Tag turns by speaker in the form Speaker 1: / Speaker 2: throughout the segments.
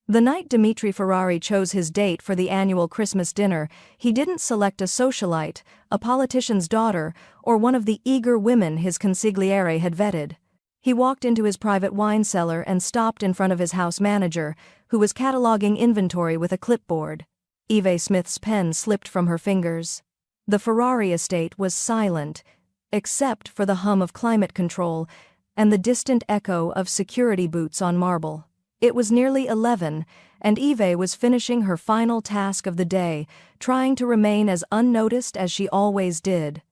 Speaker 1: The night Dimitri Ferrari chose his date for the annual Christmas dinner, he didn't select a socialite, a politician's daughter, or one of the eager women his consigliere had vetted. He walked into his private wine cellar and stopped in front of his house manager, who was cataloging inventory with a clipboard. Eve Smith's pen slipped from her fingers. The Ferrari estate was silent, except for the hum of climate control and the distant echo of security boots on marble. It was nearly 11, and Eve was finishing her final task of the day, trying to remain as unnoticed as she always did.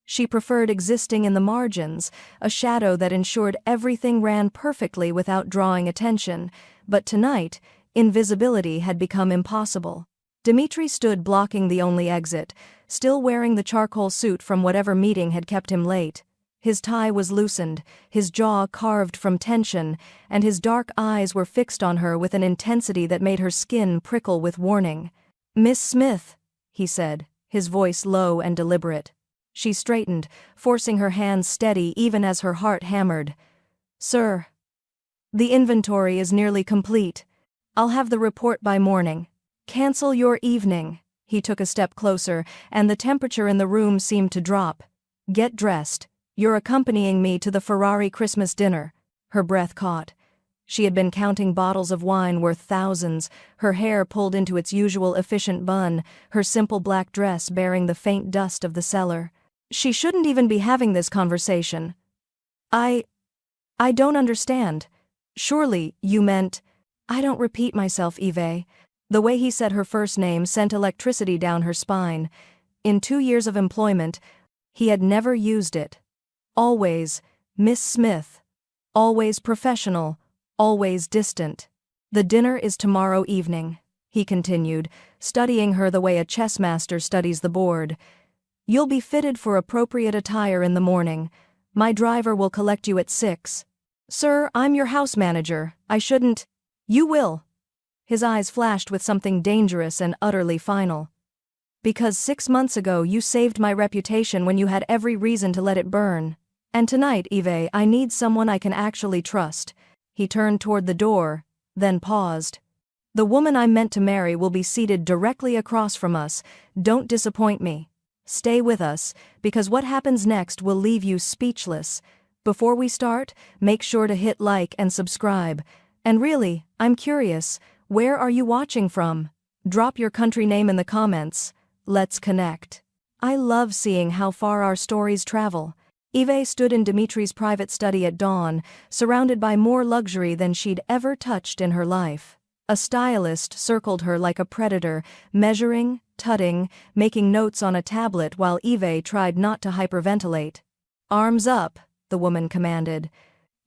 Speaker 1: She preferred existing in the margins, a shadow that ensured everything ran perfectly without drawing attention, but tonight, invisibility had become impossible. Dimitri stood blocking the only exit, still wearing the charcoal suit from whatever meeting had kept him late. His tie was loosened, his jaw carved from tension, and his dark eyes were fixed on her with an intensity that made her skin prickle with warning. "Miss Smith," he said, his voice low and deliberate. She straightened, forcing her hands steady even as her heart hammered. "Sir, the inventory is nearly complete. I'll have the report by morning. Cancel your evening." He took a step closer, and the temperature in the room seemed to drop. "Get dressed. You're accompanying me to the Ferrari Christmas dinner." Her breath caught. She had been counting bottles of wine worth thousands, her hair pulled into its usual efficient bun, her simple black dress bearing the faint dust of the cellar. She shouldn't even be having this conversation. I don't understand. Surely, you meant—" "I don't repeat myself, Eve." The way he said her first name sent electricity down her spine. In 2 years of employment, he had never used it. Always, Miss Smith. Always professional, always distant. "The dinner is tomorrow evening," he continued, studying her the way a chess master studies the board. "You'll be fitted for appropriate attire in the morning. My driver will collect you at 6. Sir, I'm your house manager. I shouldn't—" "You will." His eyes flashed with something dangerous and utterly final. "Because 6 months ago you saved my reputation when you had every reason to let it burn. And tonight, Eve, I need someone I can actually trust." He turned toward the door, then paused. "The woman I'm meant to marry will be seated directly across from us. Don't disappoint me. Stay with us, because what happens next will leave you speechless. Before we start, make sure to hit like and subscribe. And really, I'm curious, where are you watching from? Drop your country name in the comments. Let's connect." I love seeing how far our stories travel. Eve stood in Dimitri's private study at dawn, surrounded by more luxury than she'd ever touched in her life. A stylist circled her like a predator, measuring, tutting, making notes on a tablet while Eve tried not to hyperventilate. "Arms up," the woman commanded.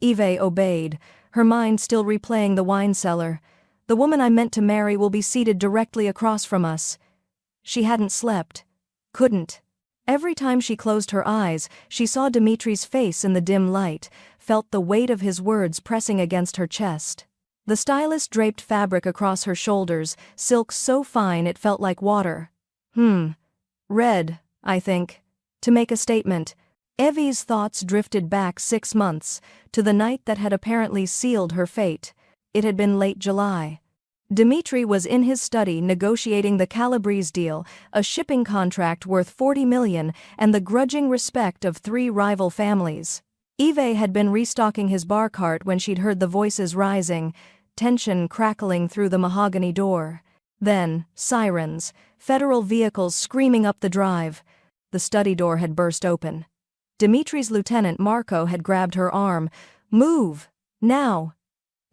Speaker 1: Eve obeyed, her mind still replaying the wine cellar. "The woman I'm meant to marry will be seated directly across from us." She hadn't slept. Couldn't. Every time she closed her eyes, she saw Dimitri's face in the dim light, felt the weight of his words pressing against her chest. The stylist draped fabric across her shoulders, silk so fine it felt like water. Red, I think. To make a statement. Evie's thoughts drifted back 6 months, to the night that had apparently sealed her fate. It had been late July. Dimitri was in his study negotiating the Calabrese deal, a shipping contract worth 40 million and the grudging respect of 3 rival families. Eve had been restocking his bar cart when she'd heard the voices rising, tension crackling through the mahogany door. Then, sirens, federal vehicles screaming up the drive. The study door had burst open. Dimitri's lieutenant Marco had grabbed her arm. "Move! Now!"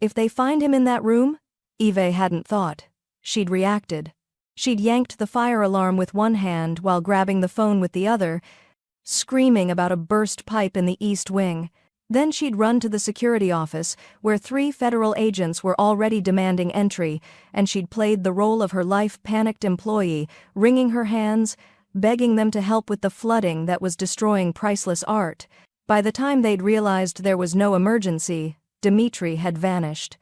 Speaker 1: If they find him in that room? Eve hadn't thought. She'd reacted. She'd yanked the fire alarm with one hand while grabbing the phone with the other, screaming about a burst pipe in the East Wing. Then she'd run to the security office, where 3 federal agents were already demanding entry, and she'd played the role of her life panicked employee, wringing her hands, begging them to help with the flooding that was destroying priceless art. By the time they'd realized there was no emergency, Dimitri had vanished.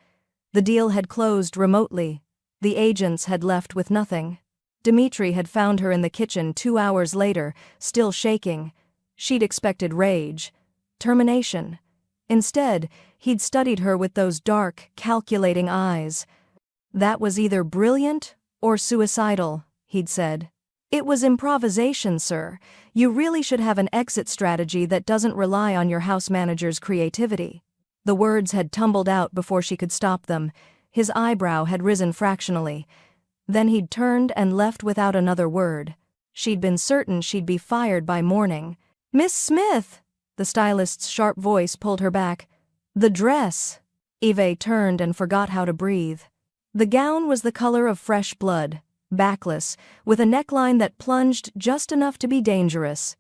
Speaker 1: The deal had closed remotely. The agents had left with nothing. Dimitri had found her in the kitchen 2 hours later, still shaking. She'd expected rage, termination. Instead, he'd studied her with those dark, calculating eyes. That was either brilliant or suicidal, he'd said. It was improvisation, sir. You really should have an exit strategy that doesn't rely on your house manager's creativity. The words had tumbled out before she could stop them. His eyebrow had risen fractionally. Then he'd turned and left without another word. She'd been certain she'd be fired by morning. "Miss Smith!" The stylist's sharp voice pulled her back. "The dress!" Eve turned and forgot how to breathe. The gown was the color of fresh blood, backless, with a neckline that plunged just enough to be dangerous.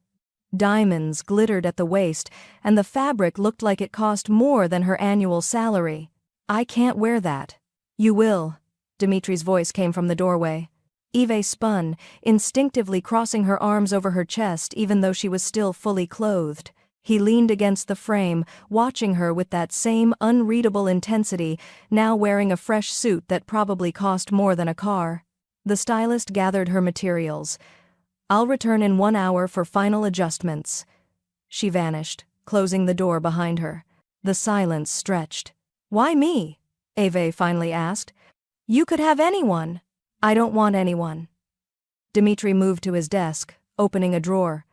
Speaker 1: Diamonds glittered at the waist, and the fabric looked like it cost more than her annual salary. "I can't wear that." "You will." Dimitri's voice came from the doorway. Eve spun, instinctively crossing her arms over her chest even though she was still fully clothed. He leaned against the frame, watching her with that same unreadable intensity, now wearing a fresh suit that probably cost more than a car. The stylist gathered her materials. "I'll return in 1 hour for final adjustments." She vanished, closing the door behind her. The silence stretched. "Why me?" Eve finally asked. "You could have anyone." "I don't want anyone." Dimitri moved to his desk, opening a drawer.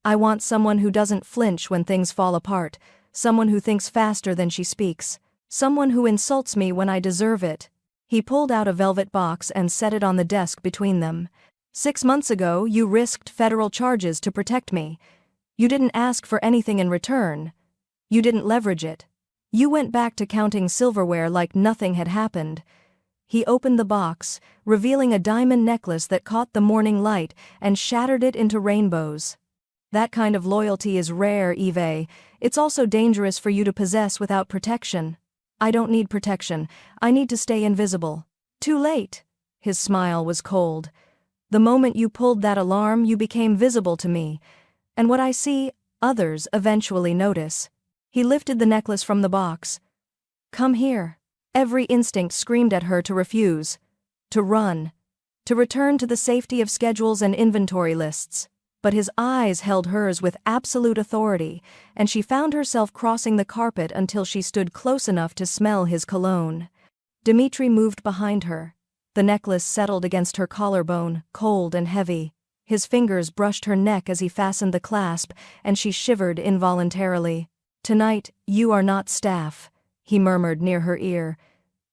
Speaker 1: "I want someone who doesn't flinch when things fall apart, someone who thinks faster than she speaks, someone who insults me when I deserve it." He pulled out a velvet box and set it on the desk between them. "6 months ago, you risked federal charges to protect me. You didn't ask for anything in return. You didn't leverage it. You went back to counting silverware like nothing had happened." He opened the box, revealing a diamond necklace that caught the morning light and shattered it into rainbows. "That kind of loyalty is rare, Eve. It's also dangerous for you to possess without protection." "I don't need protection. I need to stay invisible." "Too late." His smile was cold. "The moment you pulled that alarm, you became visible to me. And what I see, others eventually notice." He lifted the necklace from the box. "Come here." Every instinct screamed at her to refuse, to run, to return to the safety of schedules and inventory lists. But his eyes held hers with absolute authority, and she found herself crossing the carpet until she stood close enough to smell his cologne. Dimitri moved behind her. The necklace settled against her collarbone, cold and heavy. His fingers brushed her neck as he fastened the clasp, and she shivered involuntarily. "Tonight, you are not staff," he murmured near her ear.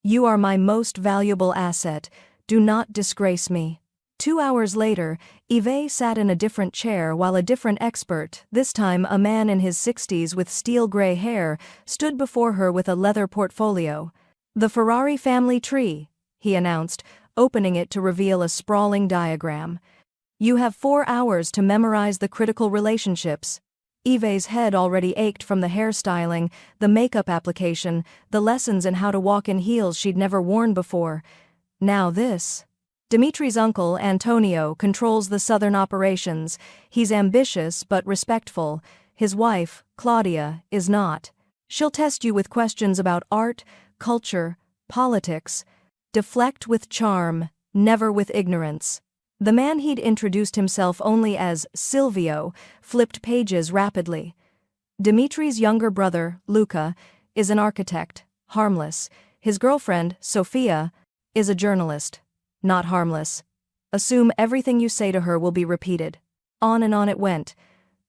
Speaker 1: "You are my most valuable asset. Do not disgrace me." 2 hours later, Eve sat in a different chair while a different expert, this time a man in his 60s with steel-gray hair, stood before her with a leather portfolio. "The Ferrari family tree," he announced, opening it to reveal a sprawling diagram. "You have 4 hours to memorize the critical relationships." Eve's head already ached from the hairstyling, the makeup application, the lessons in how to walk in heels she'd never worn before. Now this. Dimitri's uncle, Antonio, controls the southern operations. He's ambitious but respectful. His wife, Claudia, is not. She'll test you with questions about art, culture, politics. Deflect with charm, never with ignorance. The man he'd introduced himself only as Silvio flipped pages rapidly. Dimitri's younger brother, Luca, is an architect, harmless. His girlfriend, Sofia, is a journalist, not harmless. Assume everything you say to her will be repeated. On and on it went.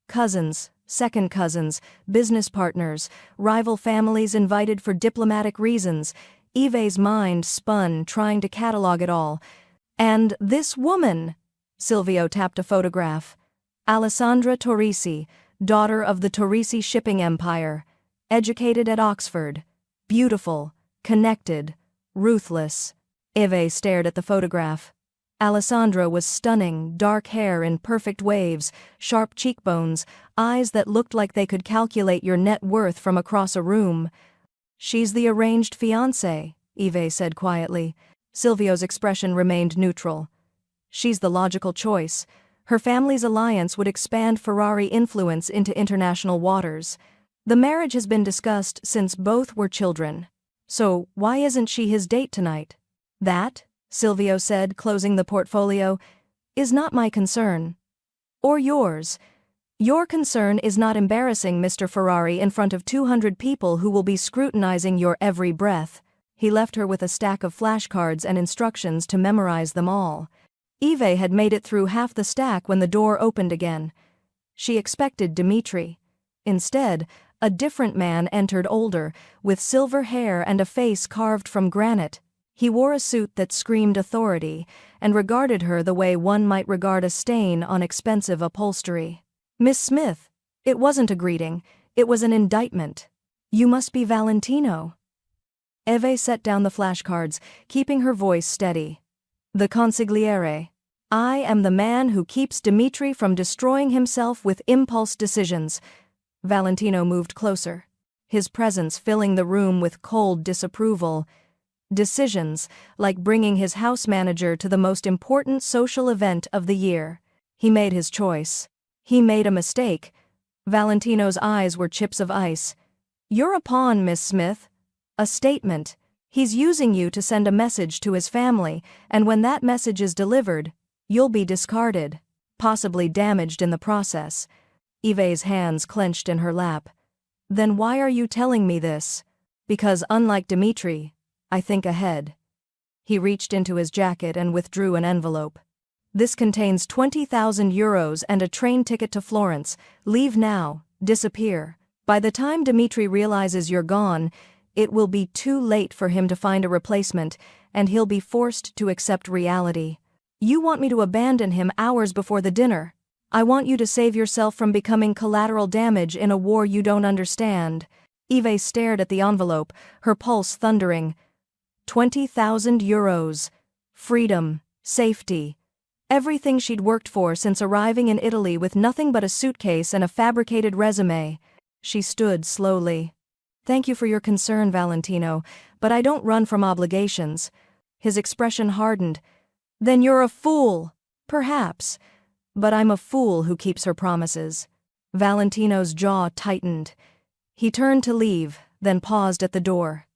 Speaker 1: Cousins, second cousins, business partners, rival families invited for diplomatic reasons. Eve's mind spun trying to catalog it all. "And this woman," Silvio tapped a photograph. "Alessandra Torrisi, daughter of the Torrisi shipping empire. Educated at Oxford. Beautiful, connected, ruthless." Eve stared at the photograph. Alessandra was stunning, dark hair in perfect waves, sharp cheekbones, eyes that looked like they could calculate your net worth from across a room. "She's the arranged fiancé," Eve said quietly. Silvio's expression remained neutral. "She's the logical choice. Her family's alliance would expand Ferrari influence into international waters. The marriage has been discussed since both were children. So why isn't she his date tonight?" "That," Silvio said, closing the portfolio, "is not my concern. Or yours. Your concern is not embarrassing Mr. Ferrari in front of 200 people who will be scrutinizing your every breath." He left her with a stack of flashcards and instructions to memorize them all. Eve had made it through half the stack when the door opened again. She expected Dmitri. Instead, a different man entered, older, with silver hair and a face carved from granite. He wore a suit that screamed authority, and regarded her the way one might regard a stain on expensive upholstery. "Miss Smith." It wasn't a greeting, it was an indictment. "You must be Valentino." Eve set down the flashcards, keeping her voice steady. "The consigliere. I am the man who keeps Dmitri from destroying himself with impulse decisions." Valentino moved closer, his presence filling the room with cold disapproval. Decisions, like bringing his house manager to the most important social event of the year. He made his choice. He made a mistake. Valentino's eyes were chips of ice. "You're a pawn, Miss Smith. A statement. He's using you to send a message to his family, and when that message is delivered, you'll be discarded, possibly damaged in the process." Eve's hands clenched in her lap. "Then why are you telling me this?" "Because unlike Dmitri, I think ahead." He reached into his jacket and withdrew an envelope. "This contains 20,000 euros and a train ticket to Florence. Leave now, disappear. By the time Dmitri realizes you're gone, it will be too late for him to find a replacement, and he'll be forced to accept reality. You want me to abandon him hours before the dinner. I want you to save yourself from becoming collateral damage in a war you don't understand." Eve stared at the envelope, her pulse thundering. 20,000 euros. Freedom, safety. Everything she'd worked for since arriving in Italy with nothing but a suitcase and a fabricated resume. She stood slowly. "Thank you for your concern, Valentino, but I don't run from obligations." His expression hardened. "Then you're a fool." "Perhaps. But I'm a fool who keeps her promises." Valentino's jaw tightened. He turned to leave, then paused at the door.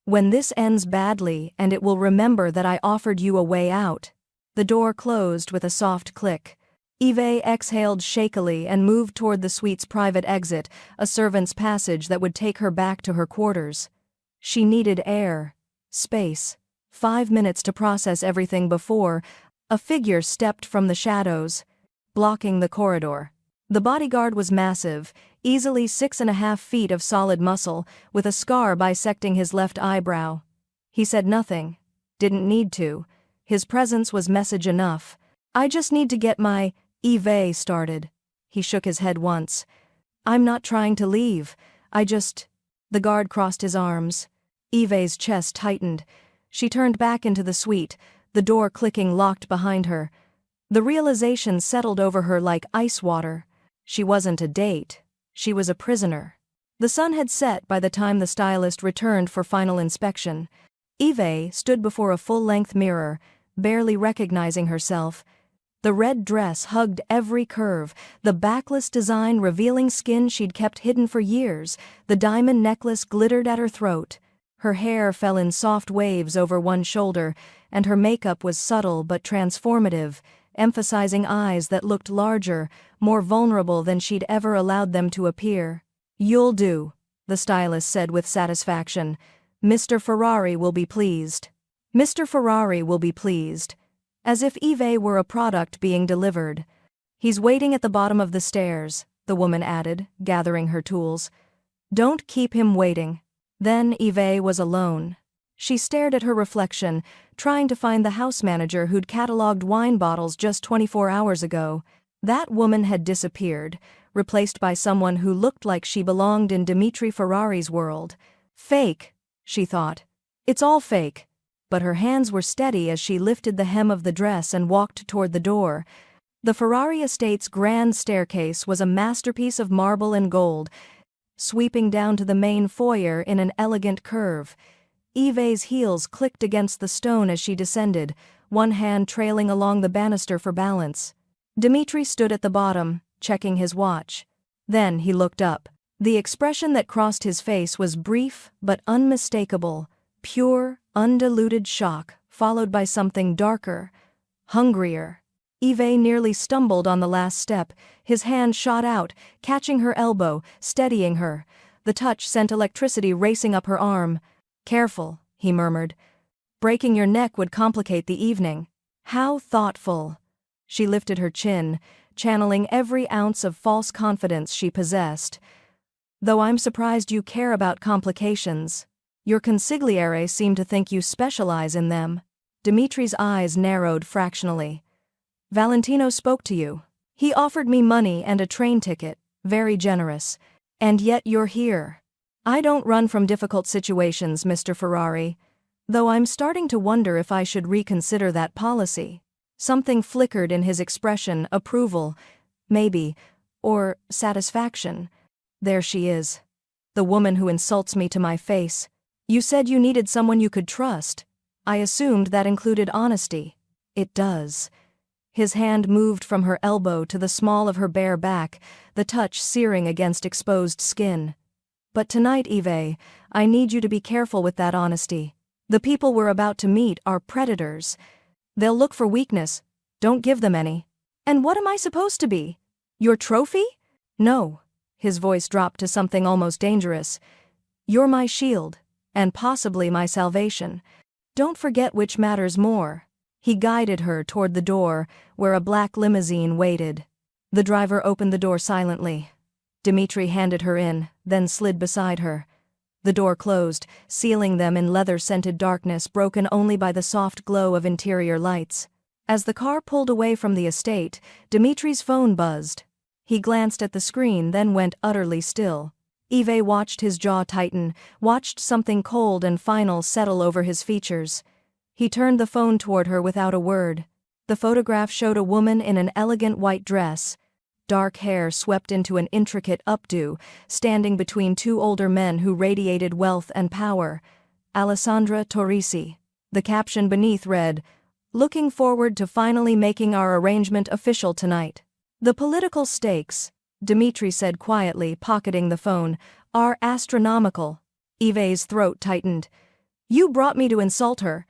Speaker 1: "When this ends badly, and it will remember that I offered you a way out." The door closed with a soft click. Eve exhaled shakily and moved toward the suite's private exit, a servant's passage that would take her back to her quarters. She needed air, space, 5 minutes to process everything before a figure stepped from the shadows, blocking the corridor. The bodyguard was massive, easily 6.5 feet of solid muscle, with a scar bisecting his left eyebrow. He said nothing. Didn't need to. His presence was message enough. "I just need to get my Eve started." He shook his head once. "I'm not trying to leave. The guard crossed his arms. Eve's chest tightened. She turned back into the suite, the door clicking locked behind her. The realization settled over her like ice water. She wasn't a date. She was a prisoner. The sun had set by the time the stylist returned for final inspection. Eve stood before a full-length mirror, barely recognizing herself. The red dress hugged every curve, the backless design revealing skin she'd kept hidden for years. The diamond necklace glittered at her throat. Her hair fell in soft waves over one shoulder, and her makeup was subtle but transformative, emphasizing eyes that looked larger, more vulnerable than she'd ever allowed them to appear. "You'll do," the stylist said with satisfaction. "Mr. Ferrari will be pleased." "Mr. Ferrari will be pleased." As if Eve were a product being delivered. "He's waiting at the bottom of the stairs," the woman added, gathering her tools. "Don't keep him waiting." Then Eve was alone. She stared at her reflection, trying to find the house manager who'd catalogued wine bottles just 24 hours ago. That woman had disappeared, replaced by someone who looked like she belonged in Dmitri Ferrari's world. Fake, she thought. It's all fake. But her hands were steady as she lifted the hem of the dress and walked toward the door. The Ferrari estate's grand staircase was a masterpiece of marble and gold, sweeping down to the main foyer in an elegant curve. Eve's heels clicked against the stone as she descended, one hand trailing along the banister for balance. Dmitri stood at the bottom, checking his watch. Then he looked up. The expression that crossed his face was brief but unmistakable, pure, undiluted shock, followed by something darker, hungrier. Eve nearly stumbled on the last step. His hand shot out, catching her elbow, steadying her. The touch sent electricity racing up her arm. "Careful," he murmured. "Breaking your neck would complicate the evening." How thoughtful. She lifted her chin, channeling every ounce of false confidence she possessed. "Though I'm surprised you care about complications. Your consigliere seem to think you specialize in them." Dimitri's eyes narrowed fractionally. "Valentino spoke to you. He offered me money and a train ticket, very generous. And yet you're here." "I don't run from difficult situations, Mr. Ferrari. Though I'm starting to wonder if I should reconsider that policy." Something flickered in his expression, approval, maybe, or satisfaction. "There she is. The woman who insults me to my face. You said you needed someone you could trust. I assumed that included honesty." "It does." His hand moved from her elbow to the small of her bare back, the touch searing against exposed skin. "But tonight, Eve, I need you to be careful with that honesty. The people we're about to meet are predators. They'll look for weakness. Don't give them any." "And what am I supposed to be? Your trophy?" "No." His voice dropped to something almost dangerous. "You're my shield, and possibly my salvation. Don't forget which matters more." He guided her toward the door, where a black limousine waited. The driver opened the door silently. Dimitri handed her in, then slid beside her. The door closed, sealing them in leather-scented darkness broken only by the soft glow of interior lights. As the car pulled away from the estate, Dimitri's phone buzzed. He glanced at the screen, then went utterly still. Eve watched his jaw tighten, watched something cold and final settle over his features. He turned the phone toward her without a word. The photograph showed a woman in an elegant white dress, dark hair swept into an intricate updo, standing between two older men who radiated wealth and power. Alessandra Torrisi. The caption beneath read, "Looking forward to finally making our arrangement official tonight." "The political stakes," Dimitri said quietly, pocketing the phone, "are astronomical." Eve's throat tightened. "You brought me to insult her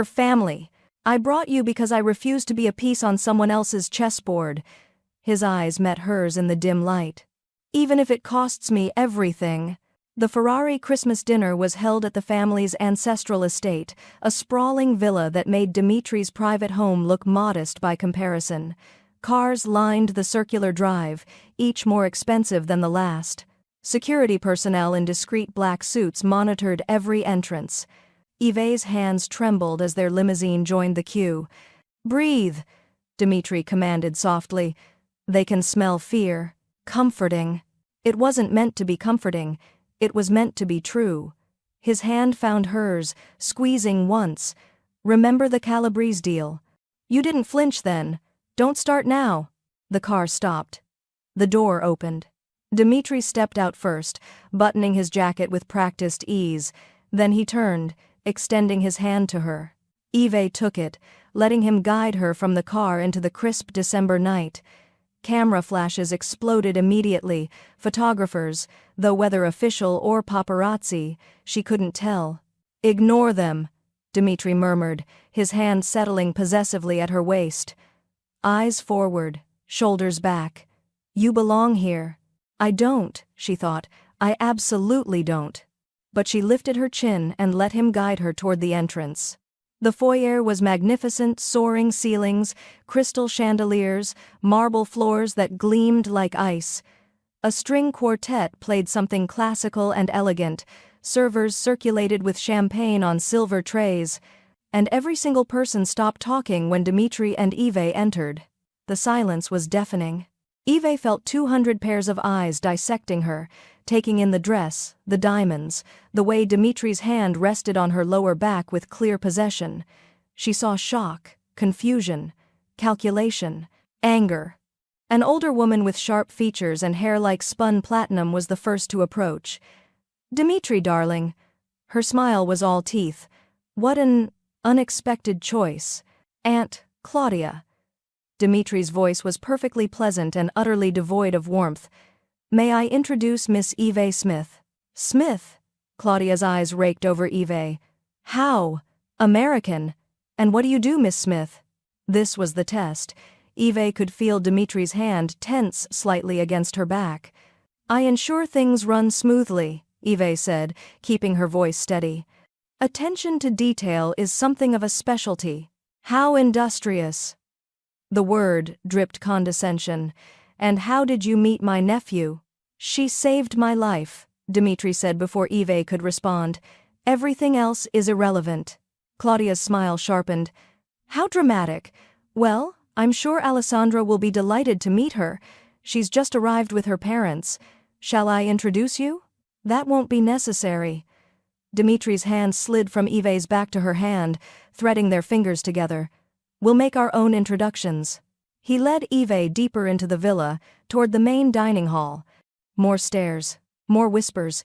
Speaker 1: family. I brought you because I refuse to be a piece on someone else's chessboard." His eyes met hers in the dim light. "Even if it costs me everything." The Ferrari Christmas dinner was held at the family's ancestral estate, a sprawling villa that made Dimitri's private home look modest by comparison. Cars lined the circular drive, each more expensive than the last. Security personnel in discreet black suits monitored every entrance. Eve's hands trembled as their limousine joined the queue. "Breathe," Dimitri commanded softly. "They can smell fear." Comforting. It wasn't meant to be comforting. It was meant to be true. His hand found hers, squeezing once. "Remember the Calabrese deal? You didn't flinch then. Don't start now." The car stopped. The door opened. Dimitri stepped out first, buttoning his jacket with practiced ease. Then he turned, extending his hand to her. Eve took it, letting him guide her from the car into the crisp December night. Camera flashes exploded immediately, photographers, though whether official or paparazzi, she couldn't tell. "Ignore them," Dimitri murmured, his hand settling possessively at her waist. Eyes forward, shoulders back. "You belong here." "I don't," she thought. "I absolutely don't." But she lifted her chin and let him guide her toward the entrance. The foyer was magnificent, soaring ceilings, crystal chandeliers, marble floors that gleamed like ice. A string quartet played something classical and elegant, servers circulated with champagne on silver trays, and every single person stopped talking when Dimitri and Eve entered. The silence was deafening. Eve felt 200 pairs of eyes dissecting her, taking in the dress, the diamonds, the way Dimitri's hand rested on her lower back with clear possession. She saw shock, confusion, calculation, anger. An older woman with sharp features and hair like spun platinum was the first to approach. "Dimitri, darling." Her smile was all teeth. "What an unexpected choice. Aunt Claudia." Dimitri's voice was perfectly pleasant and utterly devoid of warmth. "May I introduce Miss Eve Smith?" "Smith?" Claudia's eyes raked over Eve. "How? American? And what do you do, Miss Smith?" This was the test. Eve could feel Dimitri's hand tense slightly against her back. "I ensure things run smoothly," Eve said, keeping her voice steady. Attention to detail is something of a specialty. How industrious. The word dripped condescension. And how did you meet my nephew? She saved my life, Dmitri said before Eve could respond. Everything else is irrelevant. Claudia's smile sharpened. How dramatic. Well, I'm sure Alessandra will be delighted to meet her. She's just arrived with her parents. Shall I introduce you? That won't be necessary. Dimitri's hand slid from Eve's back to her hand, threading their fingers together. We'll make our own introductions. He led Eve deeper into the villa, toward the main dining hall. More stairs, more whispers.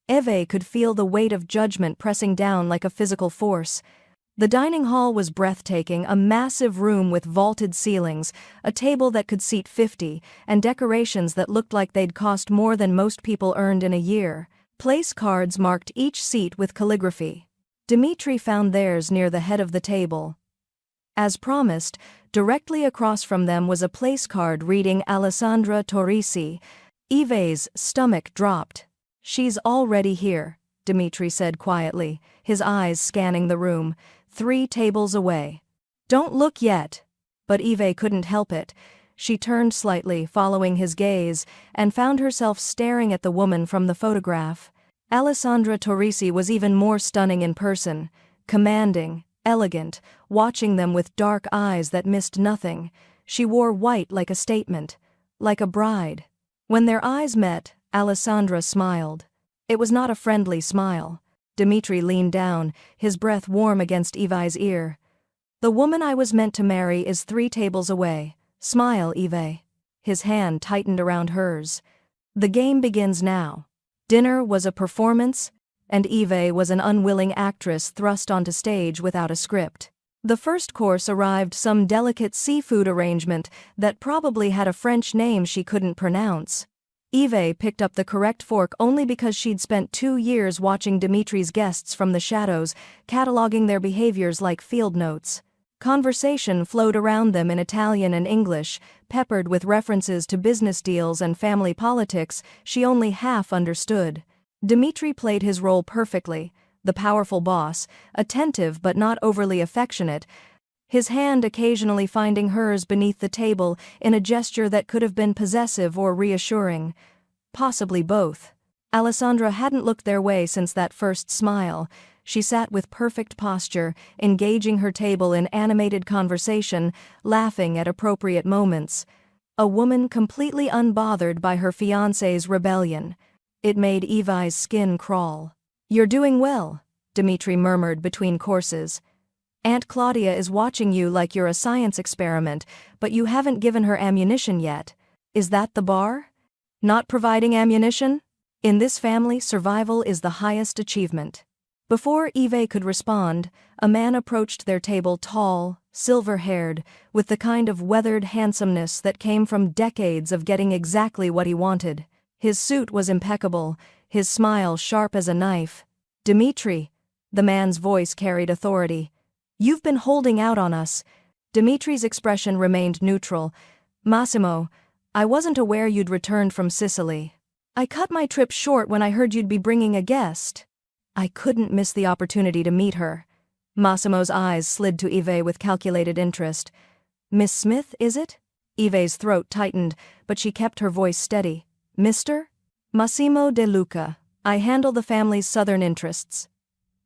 Speaker 1: Eve could feel the weight of judgment pressing down like a physical force. The dining hall was breathtaking, a massive room with vaulted ceilings, a table that could seat 50, and decorations that looked like they'd cost more than most people earned in a year. Place cards marked each seat with calligraphy. Dmitri found theirs near the head of the table. As promised, directly across from them was a place card reading Alessandra Torrisi. Eve's stomach dropped. She's already here, Dmitri said quietly, his eyes scanning the room, 3 tables away. Don't look yet. But Eve couldn't help it. She turned slightly, following his gaze, and found herself staring at the woman from the photograph. Alessandra Torrisi was even more stunning in person, commanding, elegant, watching them with dark eyes that missed nothing. She wore white like a statement, like a bride. When their eyes met, Alessandra smiled. It was not a friendly smile. Dmitri leaned down, his breath warm against Eve's ear. The woman I was meant to marry is 3 tables away. Smile, Eve. His hand tightened around hers. The game begins now. Dinner was a performance, and Eve was an unwilling actress thrust onto stage without a script. The first course arrived, some delicate seafood arrangement that probably had a French name she couldn't pronounce. Eve picked up the correct fork only because she'd spent 2 years watching Dimitri's guests from the shadows, cataloging their behaviors like field notes. Conversation flowed around them in Italian and English, peppered with references to business deals and family politics she only half understood. Dmitri played his role perfectly, the powerful boss, attentive but not overly affectionate, his hand occasionally finding hers beneath the table in a gesture that could have been possessive or reassuring. Possibly both. Alessandra hadn't looked their way since that first smile. She sat with perfect posture, engaging her table in animated conversation, laughing at appropriate moments. A woman completely unbothered by her fiancé's rebellion. It made Eve's skin crawl. You're doing well, Dmitri murmured between courses. Aunt Claudia is watching you like you're a science experiment, but you haven't given her ammunition yet. Is that the bar? Not providing ammunition? In this family, survival is the highest achievement. Before Eve could respond, a man approached their table, tall, silver-haired, with the kind of weathered handsomeness that came from decades of getting exactly what he wanted. His suit was impeccable, his smile sharp as a knife. Dmitri, the man's voice carried authority. You've been holding out on us. Dimitri's expression remained neutral. Massimo, I wasn't aware you'd returned from Sicily. I cut my trip short when I heard you'd be bringing a guest. I couldn't miss the opportunity to meet her. Massimo's eyes slid to Eve with calculated interest. Miss Smith, is it? Eve's throat tightened, but she kept her voice steady. Mr. Massimo De Luca. I handle the family's southern interests.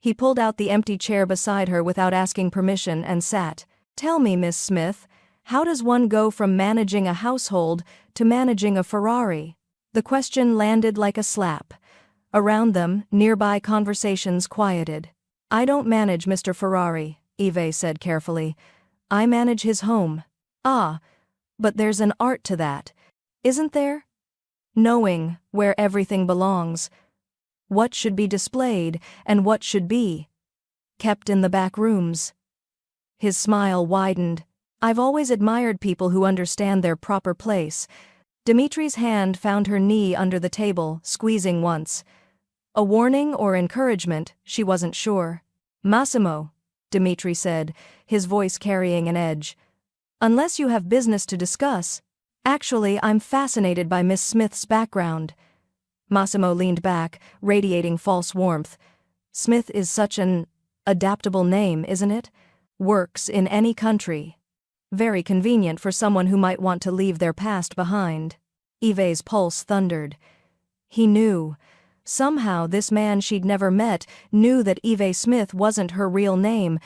Speaker 1: He pulled out the empty chair beside her without asking permission and sat. Tell me, Miss Smith, how does one go from managing a household to managing a Ferrari? The question landed like a slap. Around them, nearby conversations quieted. I don't manage Mr. Ferrari, Eve said carefully. I manage his home. Ah, but there's an art to that, isn't there? Knowing where everything belongs. What should be displayed and what should be kept in the back rooms. His smile widened. I've always admired people who understand their proper place. Dimitri's hand found her knee under the table, squeezing once. A warning or encouragement, she wasn't sure. Massimo, Dmitri said, his voice carrying an edge. Unless you have business to discuss. Actually, I'm fascinated by Miss Smith's background. Massimo leaned back, radiating false warmth. Smith is such an Adaptable name, isn't it? Works in any country. Very convenient for someone who might want to leave their past behind. Yves's pulse thundered. He knew. Somehow this man she'd never met knew that Yves Smith wasn't her real name,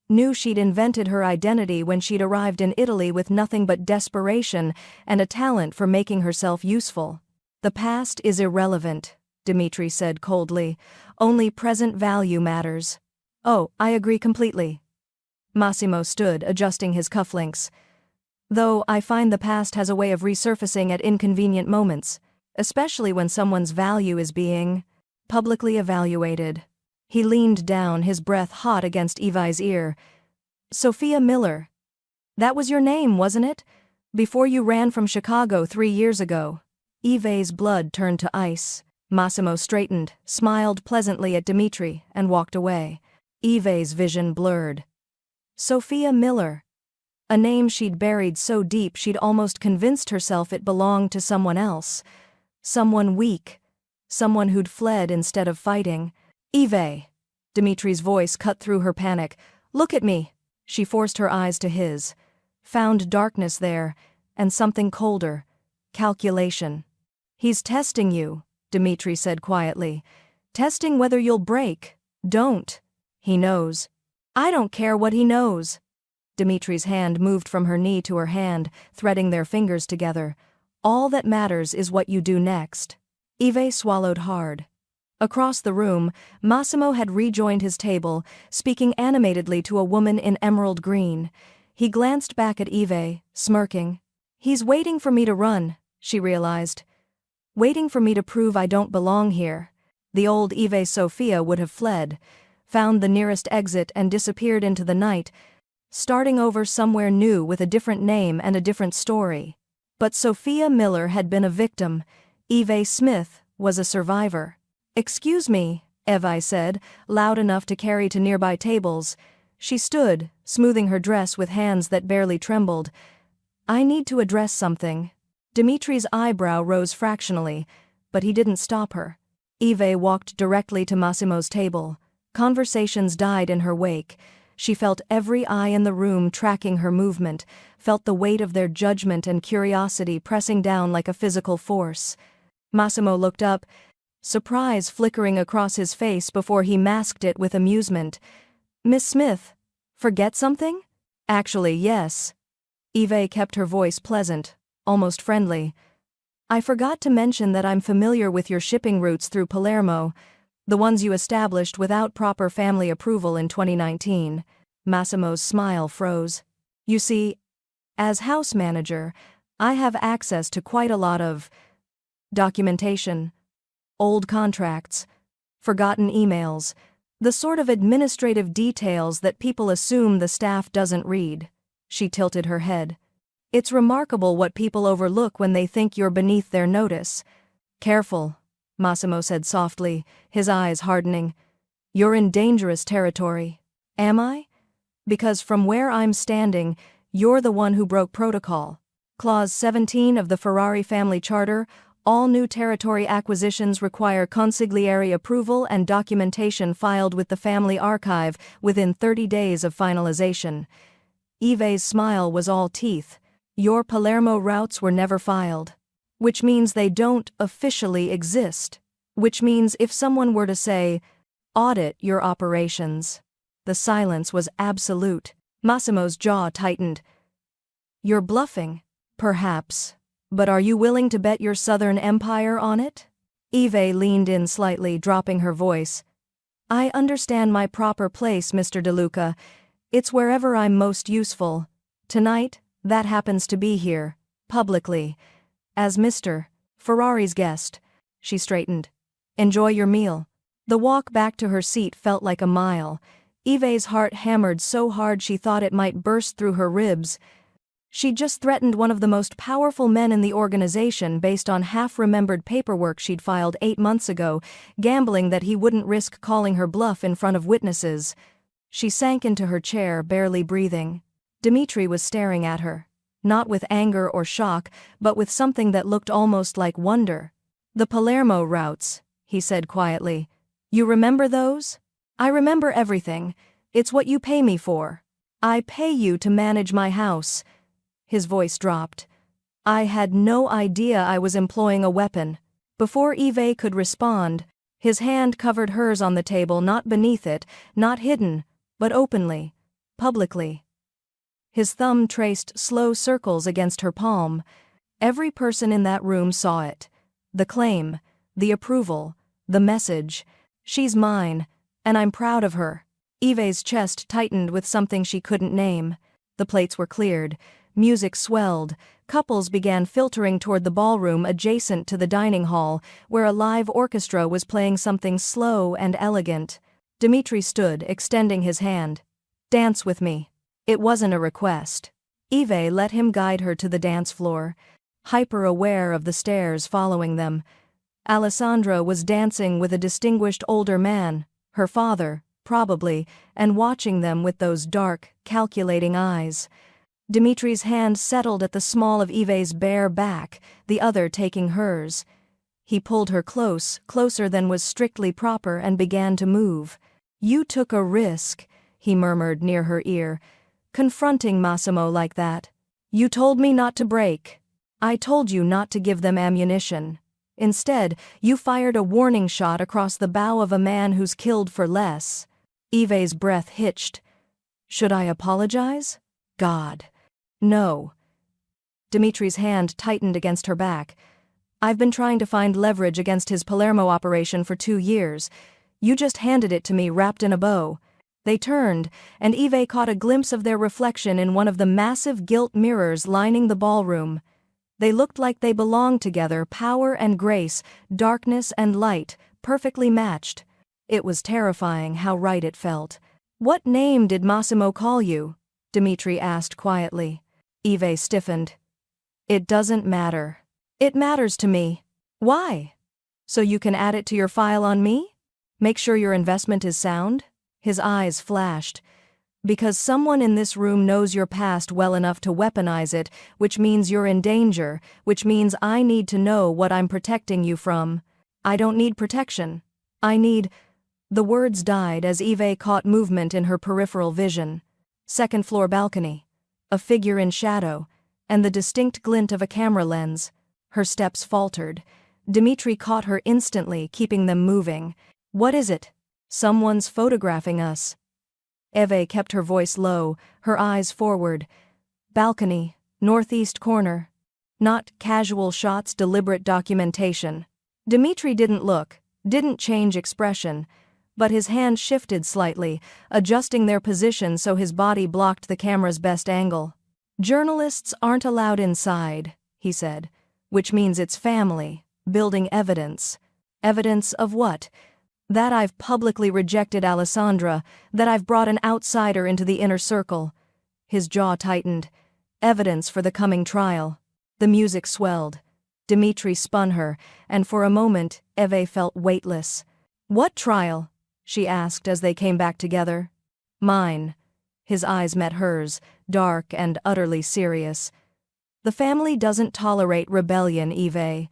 Speaker 1: knew she'd invented her identity when she'd arrived in Italy with nothing but desperation and a talent for making herself useful. The past is irrelevant, Dimitri said coldly. Only present value matters. Oh, I agree completely. Massimo stood, adjusting his cufflinks. Though I find the past has a way of resurfacing at inconvenient moments, especially when someone's value is being publicly evaluated. He leaned down, his breath hot against Yves's ear. Sophia Miller. That was your name, wasn't it? Before you ran from Chicago 3 years ago. Yves's blood turned to ice. Massimo straightened, smiled pleasantly at Dimitri, and walked away. Yves's vision blurred. Sophia Miller. A name she'd buried so deep she'd almost convinced herself it belonged to someone else. Someone weak. Someone who'd fled instead of fighting. Yves. Dimitri's voice cut through her panic. Look at me. She forced her eyes to his. Found darkness there, and something colder. Calculation. He's testing you, Dimitri said quietly. Testing whether you'll break. Don't. He knows. I don't care what he knows. Dimitri's hand moved from her knee to her hand, threading their fingers together. All that matters is what you do next. Yves swallowed hard. Across the room, Massimo had rejoined his table, speaking animatedly to a woman in emerald green. He glanced back at Yves, smirking. He's waiting for me to run, she realized. Waiting for me to prove I don't belong here. The old Yves Sophia would have fled, found the nearest exit and disappeared into the night, starting over somewhere new with a different name and a different story. But Sophia Miller had been a victim. Yves Smith was a survivor. Excuse me, Yves said, loud enough to carry to nearby tables. She stood, smoothing her dress with hands that barely trembled. I need to address something. Dimitri's eyebrow rose fractionally, but he didn't stop her. Yves walked directly to Massimo's table. Conversations died in her wake. She felt every eye in the room tracking her movement, felt the weight of their judgment and curiosity pressing down like a physical force. Massimo looked up, surprise flickering across his face before he masked it with amusement. Miss Smith, forget something? Actually, yes. Yves kept her voice pleasant, almost friendly. I forgot to mention that I'm familiar with your shipping routes through Palermo, the ones you established without proper family approval in 2019. Massimo's smile froze. You see, as house manager, I have access to quite a lot of documentation, old contracts, forgotten emails, the sort of administrative details that people assume the staff doesn't read. She tilted her head. It's remarkable what people overlook when they think you're beneath their notice. Careful, Massimo said softly, his eyes hardening. You're in dangerous territory. Am I? Because from where I'm standing, you're the one who broke protocol. Clause 17 of the Ferrari family charter, all new territory acquisitions require consigliere approval and documentation filed with the family archive within 30 days of finalization. Yves's smile was all teeth. Your Palermo routes were never filed. Which means they don't officially exist. Which means if someone were to say, audit your operations. The silence was absolute. Massimo's jaw tightened. You're bluffing, perhaps. But are you willing to bet your southern empire on it? Yves leaned in slightly, dropping her voice. I understand my proper place, Mr. De Luca. It's wherever I'm most useful. Tonight, that happens to be here, publicly. As Mr. Ferrari's guest. She straightened. Enjoy your meal. The walk back to her seat felt like a mile. Yves's heart hammered so hard she thought it might burst through her ribs. She'd just threatened one of the most powerful men in the organization based on half-remembered paperwork she'd filed 8 months ago, gambling that he wouldn't risk calling her bluff in front of witnesses. She sank into her chair, barely breathing. Dimitri was staring at her. Not with anger or shock, but with something that looked almost like wonder. The Palermo routes, he said quietly. You remember those? I remember everything. It's what you pay me for. I pay you to manage my house." His voice dropped. "I had no idea I was employing a weapon." Before Eve could respond, his hand covered hers on the table, not beneath it, not hidden, but openly, publicly. His thumb traced slow circles against her palm. Every person in that room saw it. The claim, the approval, the message. "She's mine, and I'm proud of her." Eve's chest tightened with something she couldn't name. The plates were cleared. Music swelled. Couples began filtering toward the ballroom adjacent to the dining hall, where a live orchestra was playing something slow and elegant. Dmitri stood, extending his hand. "Dance with me." It wasn't a request. Eve let him guide her to the dance floor, hyper-aware of the stares following them. Alessandra was dancing with a distinguished older man, her father, probably, and watching them with those dark, calculating eyes. Dmitri's hand settled at the small of Eve's bare back, the other taking hers. He pulled her closer than was strictly proper, and began to move. "You took a risk," he murmured near her ear, "confronting Massimo like that. You told me not to break. I told you not to give them ammunition. Instead, you fired a warning shot across the bow of a man who's killed for less." Eve's breath hitched. "Should I apologize? God. No." Dmitri's hand tightened against her back. "I've been trying to find leverage against his Palermo operation for 2 years. You just handed it to me wrapped in a bow." They turned, and Eve caught a glimpse of their reflection in one of the massive gilt mirrors lining the ballroom. They looked like they belonged together, power and grace, darkness and light, perfectly matched. It was terrifying how right it felt. "What name did Massimo call you?" Dmitri asked quietly. Eve stiffened. "It doesn't matter." "It matters to me." "Why?" "So you can add it to your file on me? Make sure your investment is sound?" His eyes flashed. "Because someone in this room knows your past well enough to weaponize it, which means you're in danger, which means I need to know what I'm protecting you from." "I don't need protection. I need—" The words died as Eve caught movement in her peripheral vision. Second-floor balcony. A figure in shadow, and the distinct glint of a camera lens. Her steps faltered. Dmitri caught her instantly, keeping them moving. "What is it?" "Someone's photographing us." Eve kept her voice low, her eyes forward. "Balcony, northeast corner. Not casual shots, deliberate documentation." Dmitri didn't look, didn't change expression, but his hand shifted slightly, adjusting their position so his body blocked the camera's best angle. "Journalists aren't allowed inside," he said, "which means it's family, building evidence." "Evidence of what?" "That I've publicly rejected Alessandra, that I've brought an outsider into the inner circle." His jaw tightened. "Evidence for the coming trial." The music swelled. Dmitri spun her, and for a moment, Eve felt weightless. "What trial?" she asked as they came back together. "Mine." His eyes met hers, dark and utterly serious. "The family doesn't tolerate rebellion, Eve.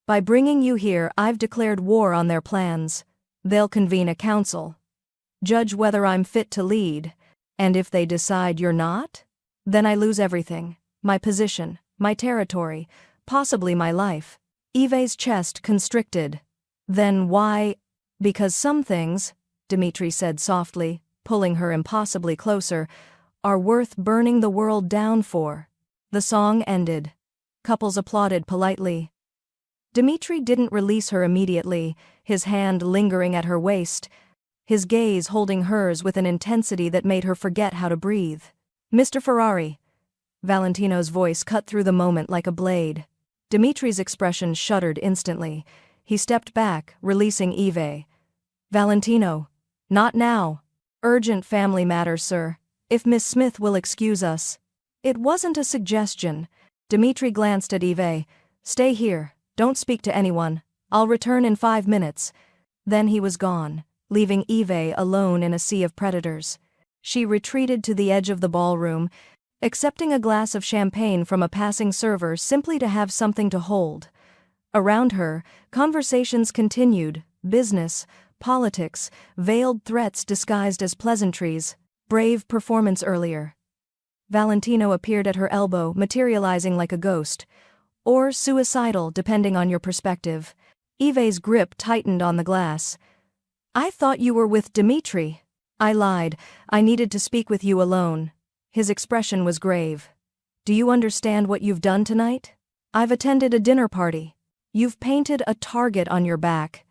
Speaker 1: By bringing you here, I've declared war on their plans. They'll convene a council. Judge whether I'm fit to lead. And if they decide you're not, then I lose everything. My position, my territory, possibly my life." Eve's chest constricted. "Then why—" "Because some things," Dmitri said softly, pulling her impossibly closer, "are worth burning the world down for." The song ended. Couples applauded politely. Dmitri didn't release her immediately, his hand lingering at her waist, his gaze holding hers with an intensity that made her forget how to breathe. "Mr. Ferrari." Valentino's voice cut through the moment like a blade. Dmitri's expression shuddered instantly. He stepped back, releasing Eve. "Valentino. Not now. Urgent family matters, sir. If Miss Smith will excuse us." "It wasn't a suggestion." Dmitri glanced at Eve. "Stay here. Don't speak to anyone. I'll return in 5 minutes." Then he was gone, leaving Eve alone in a sea of predators. She retreated to the edge of the ballroom, accepting a glass of champagne from a passing server simply to have something to hold. Around her, conversations continued, business, politics, veiled threats disguised as pleasantries, brave performance earlier. Valentino appeared at her elbow, materializing like a ghost. Or suicidal, depending on your perspective. Yves's grip tightened on the glass. "I thought you were with Dimitri." "I lied. I needed to speak with you alone." His expression was grave. "Do you understand what you've done tonight? I've attended a dinner party. You've painted a target on your back.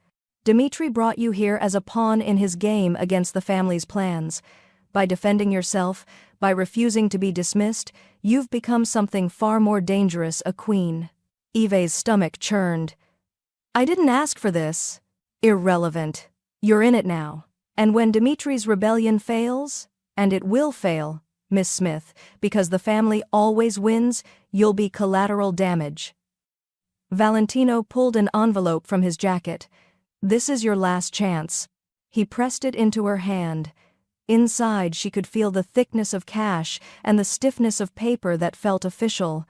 Speaker 1: Dimitri brought you here as a pawn in his game against the family's plans. By defending yourself, by refusing to be dismissed, you've become something far more dangerous, a queen." Yves's stomach churned. "I didn't ask for this." "Irrelevant. You're in it now. And when Dimitri's rebellion fails, and it will fail, Miss Smith, because the family always wins, you'll be collateral damage." Valentino pulled an envelope from his jacket. "This is your last chance." He pressed it into her hand. Inside she could feel the thickness of cash and the stiffness of paper that felt official.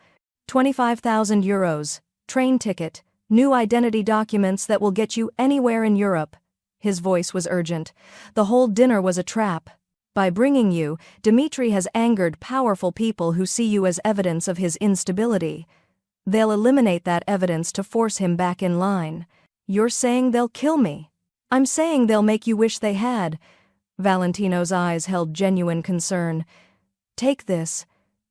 Speaker 1: 25,000 euros, train ticket, new identity documents that will get you anywhere in Europe. His voice was urgent. The whole dinner was a trap. By bringing you, Dimitri has angered powerful people who see you as evidence of his instability. They'll eliminate that evidence to force him back in line. You're saying they'll kill me. I'm saying they'll make you wish they had. Valentino's eyes held genuine concern. "Take this.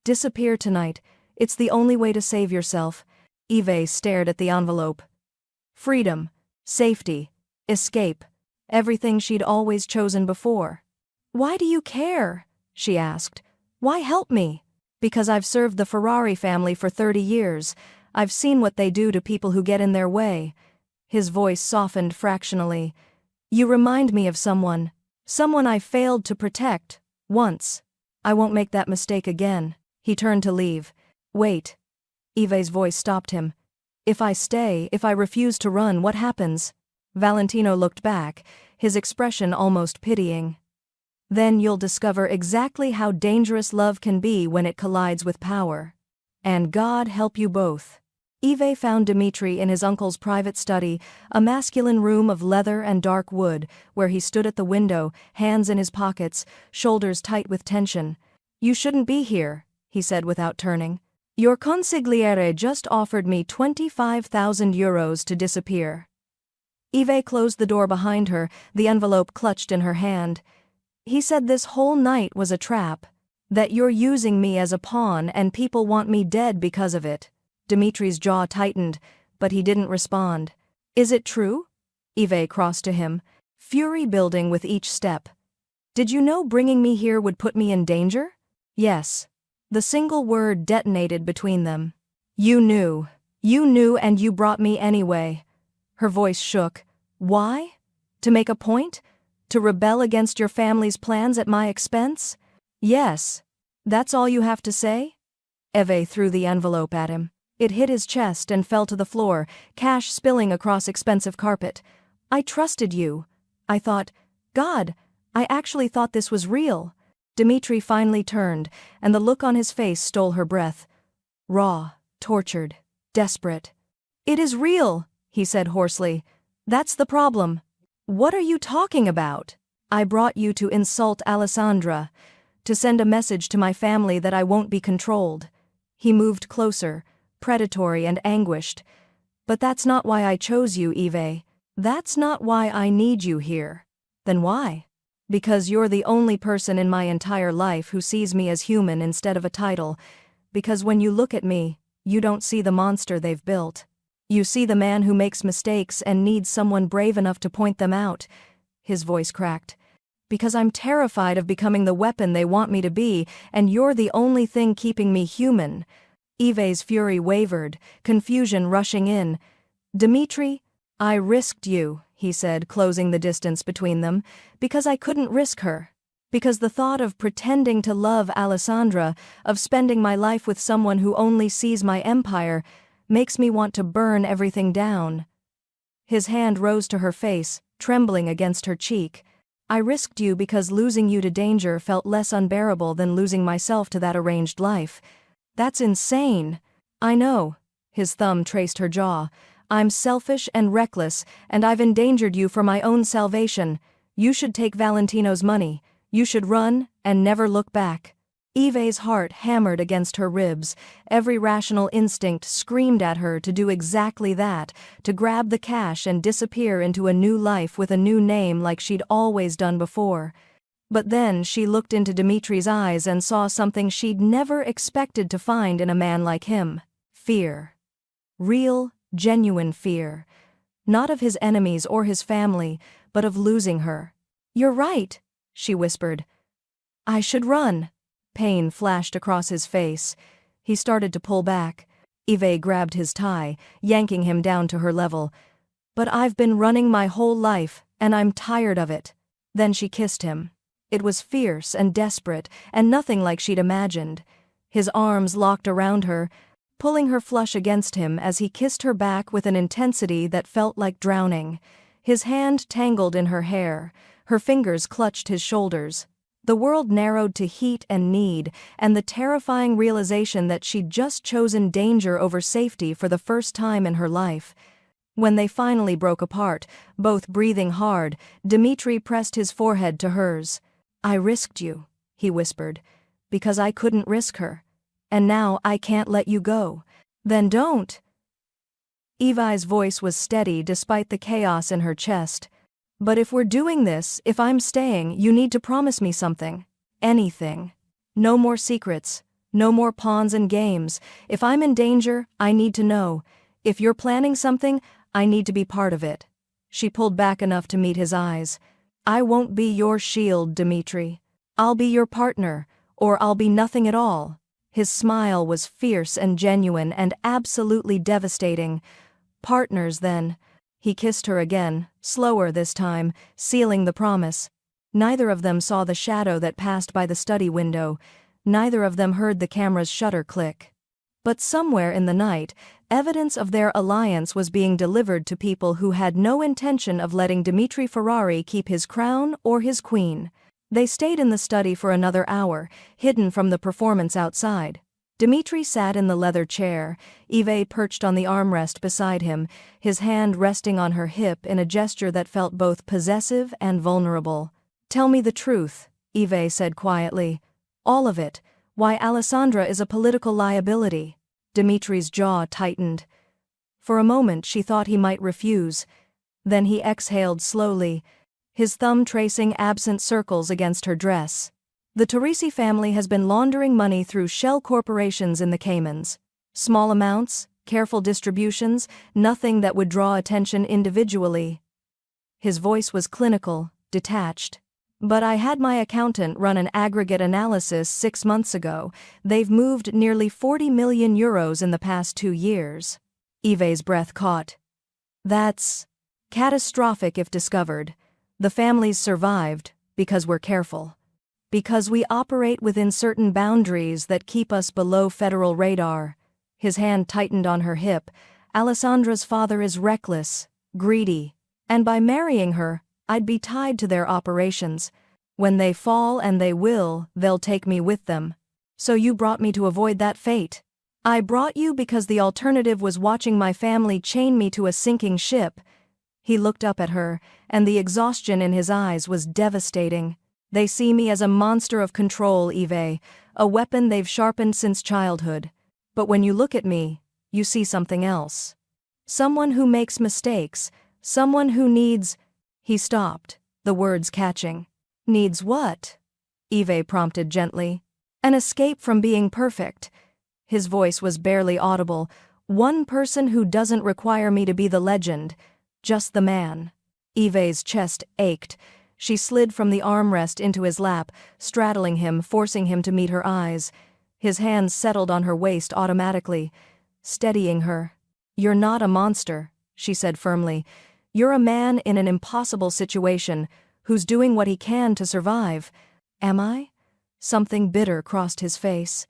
Speaker 1: Disappear tonight. It's the only way to save yourself." Yves stared at the envelope. Freedom, safety, escape. Everything she'd always chosen before. "Why do you care?" she asked. "Why help me?" "Because I've served the Ferrari family for 30 years. I've seen what they do to people who get in their way." His voice softened fractionally. "You remind me of someone. Someone I failed to protect. Once. I won't make that mistake again." He turned to leave. "Wait." Yves's voice stopped him. "If I stay, if I refuse to run, what happens?" Valentino looked back, his expression almost pitying. "Then you'll discover exactly how dangerous love can be when it collides with power. And God help you both." Yves found Dimitri in his uncle's private study, a masculine room of leather and dark wood, where he stood at the window, hands in his pockets, shoulders tight with tension. "You shouldn't be here," he said without turning. "Your consigliere just offered me 25,000 euros to disappear." Yves closed the door behind her, the envelope clutched in her hand. "He said this whole night was a trap. That you're using me as a pawn and people want me dead because of it." Dimitri's jaw tightened, but he didn't respond. "Is it true?" Yves crossed to him, fury building with each step. "Did you know bringing me here would put me in danger?" "Yes." The single word detonated between them. You knew and you brought me anyway." Her voice shook. "Why? To make a point? To rebel against your family's plans at my expense?" "Yes. That's all you have to say?" Yves threw the envelope at him. It hit his chest and fell to the floor, cash spilling across expensive carpet. "I trusted you. I thought, God, I actually thought this was real." Dimitri finally turned, and the look on his face stole her breath. Raw, tortured, desperate. "It is real," he said hoarsely. "That's the problem." "What are you talking about?" "I brought you to insult Alessandra, to send a message to my family that I won't be controlled." He moved closer, predatory and anguished. "But that's not why I chose you, Yves. That's not why I need you here." "Then why?" "Because you're the only person in my entire life who sees me as human instead of a title. Because when you look at me, you don't see the monster they've built. You see the man who makes mistakes and needs someone brave enough to point them out." His voice cracked. "Because I'm terrified of becoming the weapon they want me to be, and you're the only thing keeping me human." Yves's fury wavered, confusion rushing in. "Dimitri, I risked you," he said, closing the distance between them, "because I couldn't risk her. Because the thought of pretending to love Alessandra, of spending my life with someone who only sees my empire, makes me want to burn everything down." His hand rose to her face, trembling against her cheek. "I risked you because losing you to danger felt less unbearable than losing myself to that arranged life." "That's insane." "I know." His thumb traced her jaw. I'm selfish and reckless, and I've endangered you for my own salvation. You should take Valentino's money. You should run and never look back." Eve's heart hammered against her ribs. Every rational instinct screamed at her to do exactly that, to grab the cash and disappear into a new life with a new name like she'd always done before. But then she looked into Dimitri's eyes and saw something she'd never expected to find in a man like him: fear. Real, genuine fear. Not of his enemies or his family, but of losing her. "You're right," she whispered. "I should run." Pain flashed across his face. He started to pull back. Eve grabbed his tie, yanking him down to her level. "But I've been running my whole life, and I'm tired of it." Then she kissed him. It was fierce and desperate, and nothing like she'd imagined. His arms locked around her, pulling her flush against him as he kissed her back with an intensity that felt like drowning. His hand tangled in her hair. Her fingers clutched his shoulders. The world narrowed to heat and need, and the terrifying realization that she'd just chosen danger over safety for the first time in her life. When they finally broke apart, both breathing hard, Dimitri pressed his forehead to hers. "I risked you," he whispered, "because I couldn't risk her. And now I can't let you go." "Then don't." Evi's voice was steady despite the chaos in her chest. "But if we're doing this, if I'm staying, you need to promise me something. Anything. No more secrets. No more pawns and games. If I'm in danger, I need to know. If you're planning something, I need to be part of it." She pulled back enough to meet his eyes. "I won't be your shield, Dimitri. I'll be your partner, or I'll be nothing at all." His smile was fierce and genuine and absolutely devastating. "Partners, then." He kissed her again, slower this time, sealing the promise. Neither of them saw the shadow that passed by the study window. Neither of them heard the camera's shutter click. But somewhere in the night, evidence of their alliance was being delivered to people who had no intention of letting Dimitri Ferrari keep his crown or his queen. They stayed in the study for another hour, hidden from the performance outside. Dimitri sat in the leather chair, Eve perched on the armrest beside him, his hand resting on her hip in a gesture that felt both possessive and vulnerable. "Tell me the truth," Eve said quietly. "All of it. Why Alessandra is a political liability." Dimitri's jaw tightened. For a moment she thought he might refuse. Then he exhaled slowly, his thumb tracing absent circles against her dress. "The Torrisi family has been laundering money through shell corporations in the Caymans. Small amounts, careful distributions, nothing that would draw attention individually." His voice was clinical, detached. "But I had my accountant run an aggregate analysis 6 months ago. They've moved nearly 40 million euros in the past 2 years. Eve's breath caught. "That's catastrophic if discovered. The family's survived because we're careful. Because we operate within certain boundaries that keep us below federal radar." His hand tightened on her hip. "Alessandra's father is reckless, greedy. And by marrying her, I'd be tied to their operations. When they fall, and they will, they'll take me with them. So you brought me to avoid that fate." "I brought you because the alternative was watching my family chain me to a sinking ship." He looked up at her, and the exhaustion in his eyes was devastating. "They see me as a monster of control, Eve, a weapon they've sharpened since childhood. But when you look at me, you see something else. Someone who makes mistakes, someone who needs—" He stopped, the words catching. "Needs what?" Eve prompted gently. "An escape from being perfect." His voice was barely audible. "One person who doesn't require me to be the legend, just the man." Eve's chest ached. She slid from the armrest into his lap, straddling him, forcing him to meet her eyes. His hands settled on her waist automatically, steadying her. "You're not a monster," she said firmly. "You're a man in an impossible situation, who's doing what he can to survive." "Am I?" Something bitter crossed his face.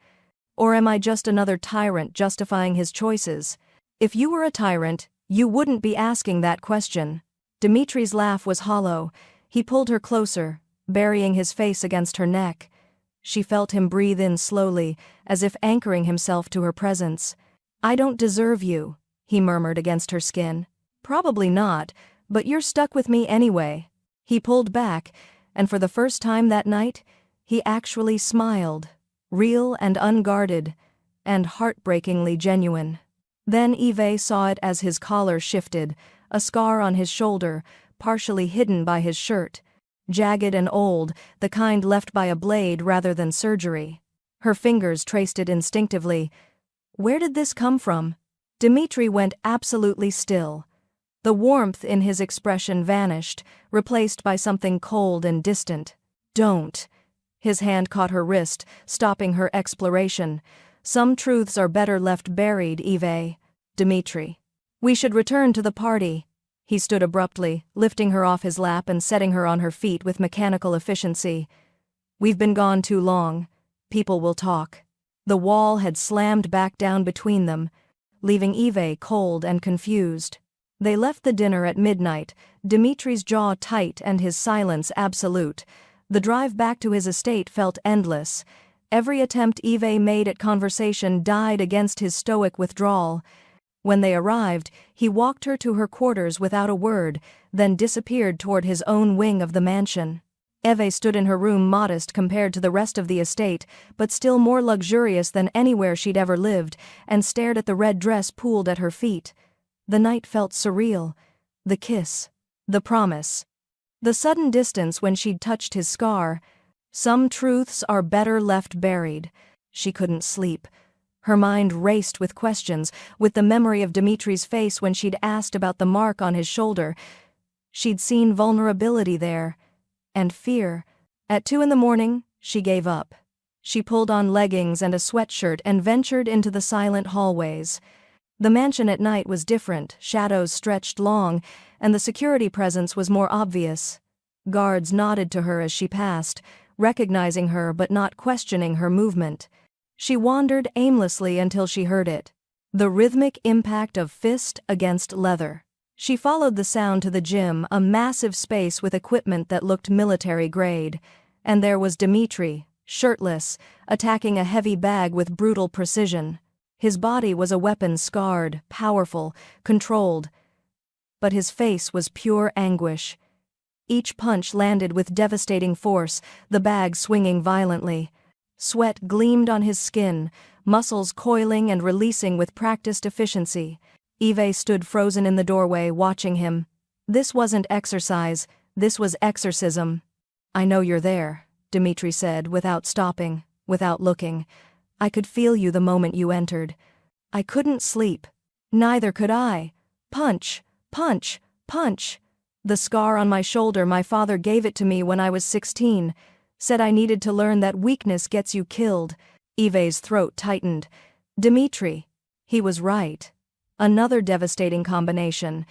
Speaker 1: "Or am I just another tyrant justifying his choices? If you were a tyrant, you wouldn't be asking that question." Dimitri's laugh was hollow. He pulled her closer, burying his face against her neck. She felt him breathe in slowly, as if anchoring himself to her presence. "I don't deserve you," he murmured against her skin. Probably not, but you're stuck with me anyway. He pulled back, and for the first time that night, he actually smiled, real and unguarded, and heartbreakingly genuine. Then Eve saw it as his collar shifted, a scar on his shoulder, partially hidden by his shirt. Jagged and old, the kind left by a blade rather than surgery. Her fingers traced it instinctively. Where did this come from? Dmitri went absolutely still. The warmth in his expression vanished, replaced by something cold and distant. Don't. His hand caught her wrist, stopping her exploration. Some truths are better left buried, Eve. Dmitri. We should return to the party. He stood abruptly, lifting her off his lap and setting her on her feet with mechanical efficiency. We've been gone too long. People will talk. The wall had slammed back down between them, leaving Eve cold and confused. They left the dinner at midnight, Dmitri's jaw tight and his silence absolute. The drive back to his estate felt endless. Every attempt Eve made at conversation died against his stoic withdrawal. When they arrived, he walked her to her quarters without a word, then disappeared toward his own wing of the mansion. Eve stood in her room, modest compared to the rest of the estate, but still more luxurious than anywhere she'd ever lived, and stared at the red dress pooled at her feet. The night felt surreal. The kiss. The promise. The sudden distance when she'd touched his scar. Some truths are better left buried. She couldn't sleep. Her mind raced with questions, with the memory of Dmitri's face when she'd asked about the mark on his shoulder. She'd seen vulnerability there. And fear. At 2 a.m, she gave up. She pulled on leggings and a sweatshirt and ventured into the silent hallways. The mansion at night was different, shadows stretched long, and the security presence was more obvious. Guards nodded to her as she passed, recognizing her but not questioning her movement. She wandered aimlessly until she heard it. The rhythmic impact of fist against leather. She followed the sound to the gym, a massive space with equipment that looked military-grade. And there was Dmitri, shirtless, attacking a heavy bag with brutal precision. His body was a weapon, scarred, powerful, controlled. But his face was pure anguish. Each punch landed with devastating force, the bag swinging violently. Sweat gleamed on his skin, muscles coiling and releasing with practiced efficiency. Eve stood frozen in the doorway, watching him. This wasn't exercise, this was exorcism. I know you're there, Dmitri said, without stopping, without looking. I could feel you the moment you entered. I couldn't sleep. Neither could I. Punch, punch, punch. The scar on my shoulder, my father gave it to me when I was 16. Said I needed to learn that weakness gets you killed. Eve's throat tightened. Dmitri. He was right. Another devastating combination.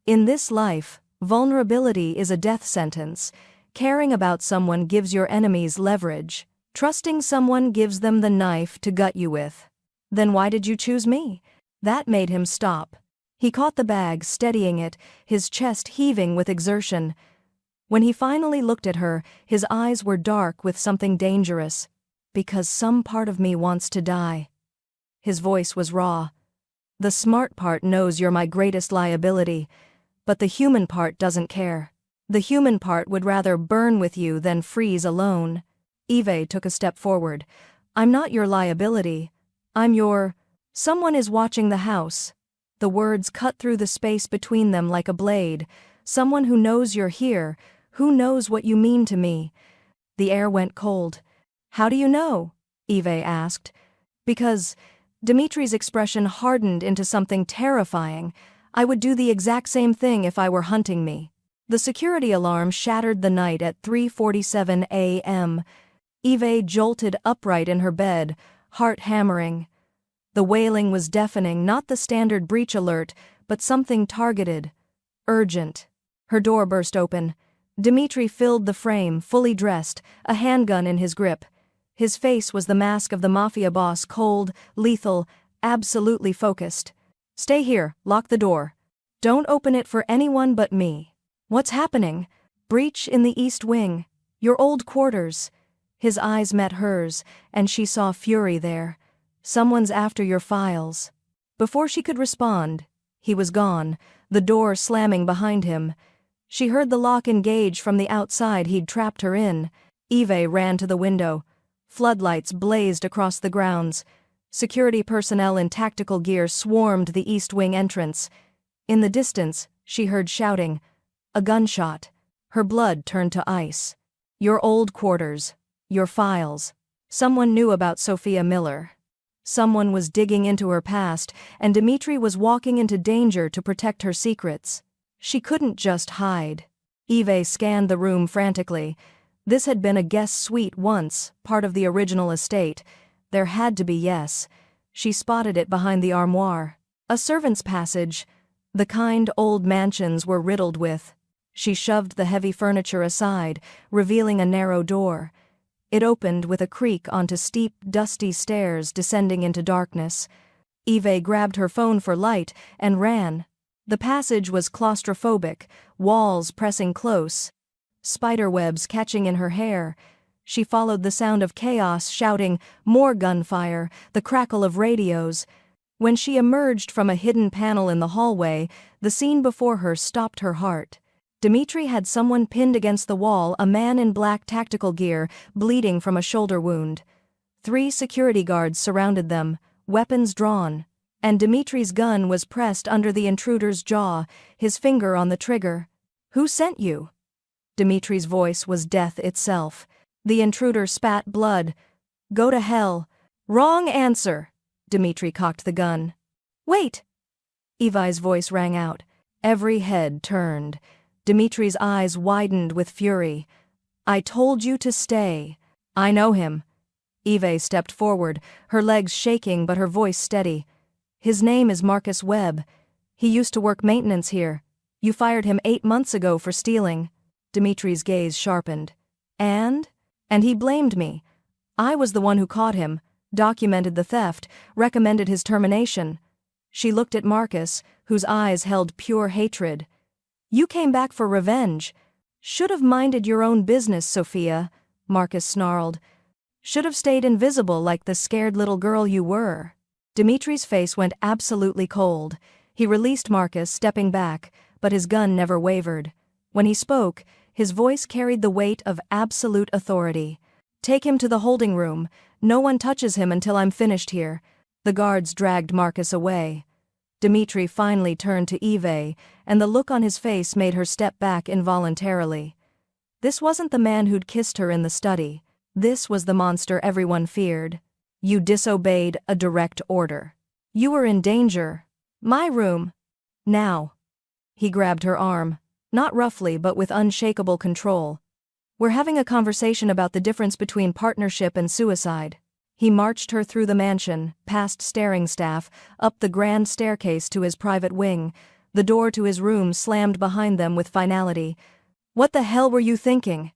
Speaker 1: In this life, vulnerability is a death sentence. Caring about someone gives your enemies leverage. Trusting someone gives them the knife to gut you with. Then why did you choose me? That made him stop. He caught the bag, steadying it, his chest heaving with exertion. When he finally looked at her, his eyes were dark with something dangerous. Because some part of me wants to die. His voice was raw. The smart part knows you're my greatest liability, but the human part doesn't care. The human part would rather burn with you than freeze alone. Eve took a step forward. I'm not your liability. I'm your... Someone is watching the house. The words cut through the space between them like a blade. Someone who knows you're here, who knows what you mean to me. The air went cold. How do you know? Eve asked. Because... Dmitri's expression hardened into something terrifying. I would do the exact same thing if I were hunting me. The security alarm shattered the night at 3:47 a.m. Eve jolted upright in her bed, heart hammering. The wailing was deafening, not the standard breach alert, but something targeted. Urgent. Her door burst open. Dmitri filled the frame, fully dressed, a handgun in his grip. His face was the mask of the Mafia boss, cold, lethal, absolutely focused. Stay here, lock the door. Don't open it for anyone but me. What's happening? Breach in the East Wing. Your old quarters. His eyes met hers, and she saw fury there. Someone's after your files. Before she could respond, He was gone, the door slamming behind him. She heard the lock engage from the outside he'd trapped her in. Eve ran to the window. Floodlights blazed across the grounds. Security personnel in tactical gear swarmed the East Wing entrance. In the distance, she heard shouting. A gunshot. Her blood turned to ice. Your old quarters. Your files. Someone knew about Sophia Miller. Someone was digging into her past, and Dimitri was walking into danger to protect her secrets. She couldn't just hide. Eve scanned the room frantically. This had been a guest suite once, part of the original estate. There had to be, yes. She spotted it behind the armoire. A servant's passage. The kind old mansions were riddled with. She shoved the heavy furniture aside, revealing a narrow door. It opened with a creak onto steep, dusty stairs descending into darkness. Eve grabbed her phone for light and ran. The passage was claustrophobic, walls pressing close, spiderwebs catching in her hair. She followed the sound of chaos, shouting, more gunfire, the crackle of radios. When she emerged from a hidden panel in the hallway, the scene before her stopped her heart. Dimitri had someone pinned against the wall, a man in black tactical gear, bleeding from a shoulder wound. 3 security guards surrounded them, weapons drawn, and Dimitri's gun was pressed under the intruder's jaw, his finger on the trigger. Who sent you? Dimitri's voice was death itself. The intruder spat blood. Go to hell. Wrong answer. Dimitri cocked the gun. Wait! Evi's voice rang out. Every head turned. Dimitri's eyes widened with fury. I told you to stay. I know him. Eve stepped forward, her legs shaking but her voice steady. His name is Marcus Webb. He used to work maintenance here. You fired him 8 months ago for stealing. Dimitri's gaze sharpened. And he blamed me. I was the one who caught him, documented the theft, recommended his termination. She looked at Marcus, whose eyes held pure hatred. You came back for revenge. Should have minded your own business, Sophia, Marcus snarled. Should have stayed invisible like the scared little girl you were. Dimitri's face went absolutely cold. He released Marcus, stepping back, but his gun never wavered. When he spoke, his voice carried the weight of absolute authority. Take him to the holding room. No one touches him until I'm finished here. The guards dragged Marcus away. Dimitri finally turned to Eve, and the look on his face made her step back involuntarily. This wasn't the man who'd kissed her in the study. This was the monster everyone feared. You disobeyed a direct order. You were in danger. My room. Now. He grabbed her arm, not roughly but with unshakable control. We're having a conversation about the difference between partnership and suicide. He marched her through the mansion, past staring staff, up the grand staircase to his private wing. The door to his room slammed behind them with finality. What the hell were you thinking?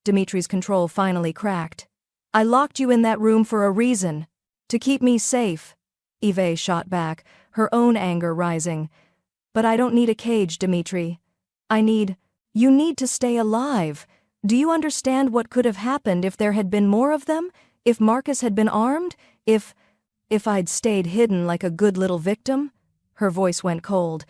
Speaker 1: Dimitri's control finally cracked. I locked you in that room for a reason. To keep me safe. Eve shot back, her own anger rising. But I don't need a cage, Dimitri. You need to stay alive. Do you understand what could have happened if there had been more of them? If Marcus had been armed? If I'd stayed hidden like a good little victim? Her voice went cold.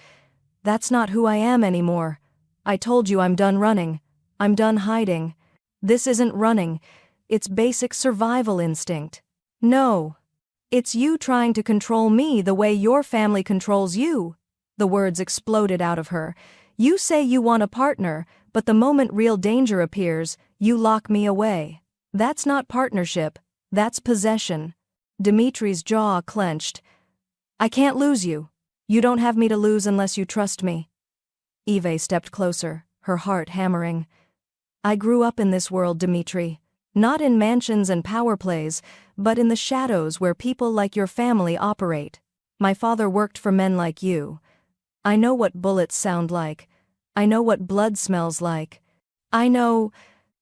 Speaker 1: That's not who I am anymore. I told you I'm done running. I'm done hiding. This isn't running. It's basic survival instinct. No. It's you trying to control me the way your family controls you. The words exploded out of her. You say you want a partner, but the moment real danger appears, you lock me away. That's not partnership. That's possession. Dimitri's jaw clenched. I can't lose you. You don't have me to lose unless you trust me. Eve stepped closer, her heart hammering. I grew up in this world, Dimitri. Not in mansions and power plays, but in the shadows where people like your family operate. My father worked for men like you. I know what bullets sound like. I know what blood smells like. I know...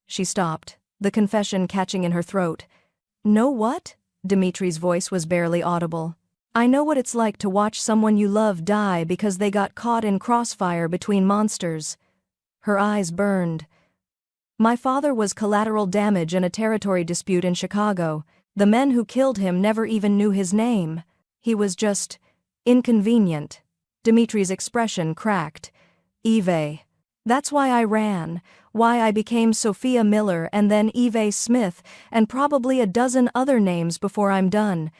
Speaker 1: She stopped, the confession catching in her throat. Know what? Dimitri's voice was barely audible. I know what it's like to watch someone you love die because they got caught in crossfire between monsters. Her eyes burned. My father was collateral damage in a territory dispute in Chicago. The men who killed him never even knew his name. He was just inconvenient. Dimitri's expression cracked. Eve. That's why I ran, why I became Sophia Miller and then Eve Smith, and probably a dozen other names before I'm done.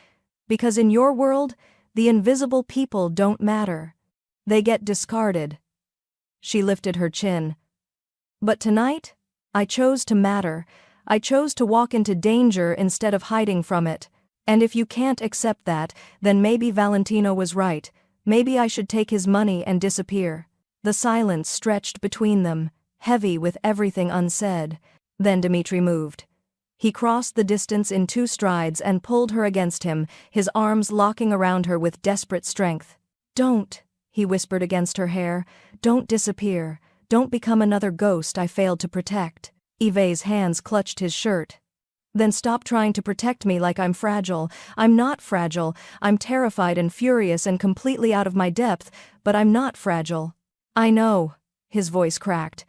Speaker 1: Because in your world, the invisible people don't matter. They get discarded. She lifted her chin. But tonight, I chose to matter. I chose to walk into danger instead of hiding from it. And if you can't accept that, then maybe Valentino was right. Maybe I should take his money and disappear. The silence stretched between them, heavy with everything unsaid. Then Dimitri moved. He crossed the distance in 2 strides and pulled her against him, his arms locking around her with desperate strength. Don't, he whispered against her hair. Don't disappear. Don't become another ghost I failed to protect. Eve's hands clutched his shirt. Then stop trying to protect me like I'm fragile. I'm not fragile. I'm terrified and furious and completely out of my depth, but I'm not fragile. I know, his voice cracked.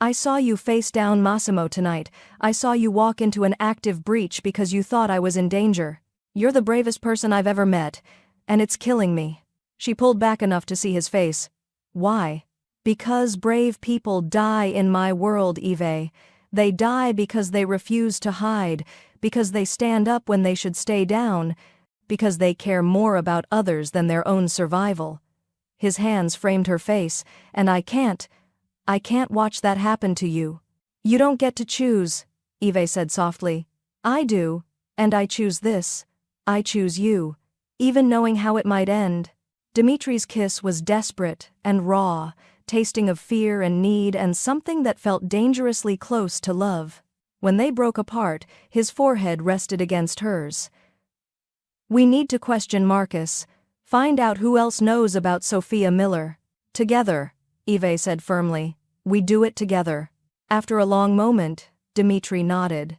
Speaker 1: I saw you face down Massimo tonight. I saw you walk into an active breach because you thought I was in danger. You're the bravest person I've ever met, and it's killing me. She pulled back enough to see his face. Why? Because brave people die in my world, Eve. They die because they refuse to hide, because they stand up when they should stay down, because they care more about others than their own survival. His hands framed her face, and I can't watch that happen to you. You don't get to choose, Eve said softly. I do, and I choose this. I choose you, even knowing how it might end. Dimitri's kiss was desperate and raw, tasting of fear and need and something that felt dangerously close to love. When they broke apart, his forehead rested against hers. We need to question Marcus. Find out who else knows about Sophia Miller. Together, Eve said firmly. We do it together. After a long moment, Dimitri nodded.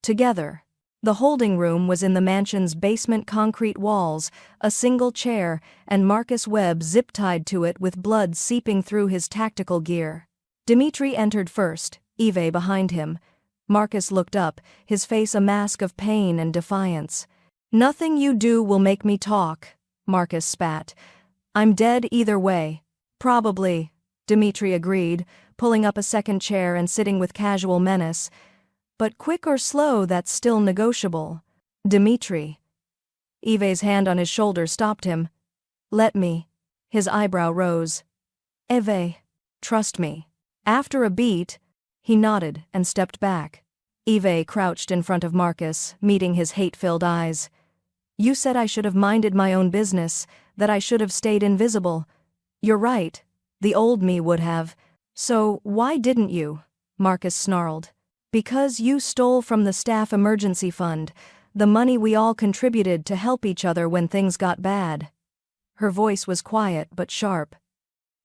Speaker 1: Together. The holding room was in the mansion's basement concrete walls, a single chair, and Marcus Webb zip-tied to it with blood seeping through his tactical gear. Dimitri entered first, Eve behind him. Marcus looked up, his face a mask of pain and defiance. Nothing you do will make me talk, Marcus spat. I'm dead either way. Probably, Dimitri agreed, pulling up a second chair and sitting with casual menace. But quick or slow, that's still negotiable. Dimitri. Eve's hand on his shoulder stopped him. Let me. His eyebrow rose. Eve. Trust me. After a beat, he nodded and stepped back. Eve crouched in front of Marcus, meeting his hate-filled eyes. You said I should have minded my own business, that I should have stayed invisible. You're right. The old me would have. So, why didn't you? Marcus snarled. Because you stole from the staff emergency fund, the money we all contributed to help each other when things got bad. Her voice was quiet but sharp.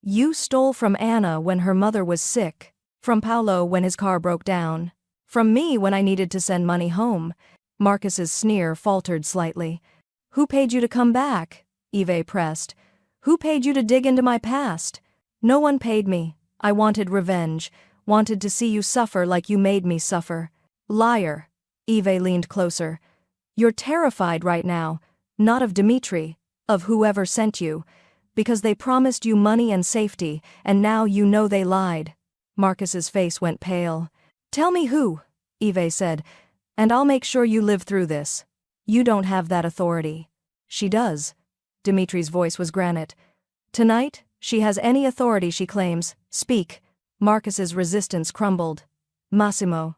Speaker 1: You stole from Anna when her mother was sick, from Paolo when his car broke down, from me when I needed to send money home. Marcus's sneer faltered slightly. Who paid you to come back? Eve pressed. Who paid you to dig into my past? No one paid me. I wanted revenge. Wanted to see you suffer like you made me suffer. Liar. Eve leaned closer. You're terrified right now, not of Dimitri, of whoever sent you, because they promised you money and safety, and now you know they lied. Marcus's face went pale. Tell me who, Eve said, and I'll make sure you live through this. You don't have that authority. She does. Dimitri's voice was granite. Tonight, she has any authority she claims. Speak. Marcus's resistance crumbled. Massimo.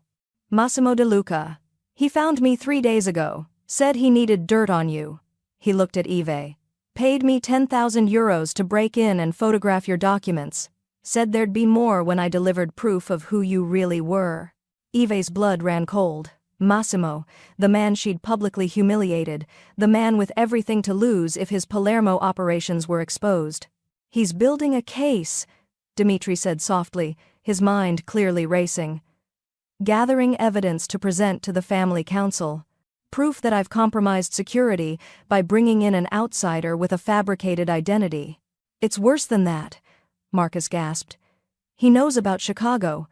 Speaker 1: Massimo De Luca. He found me 3 days ago. Said he needed dirt on you. He looked at Eve. Paid me 10,000 euros to break in and photograph your documents. Said there'd be more when I delivered proof of who you really were. Eve's blood ran cold. Massimo, the man she'd publicly humiliated, the man with everything to lose if his Palermo operations were exposed. He's building a case, Dimitri said softly, his mind clearly racing. Gathering evidence to present to the family council. Proof that I've compromised security by bringing in an outsider with a fabricated identity. It's worse than that, Marcus gasped. He knows about Chicago.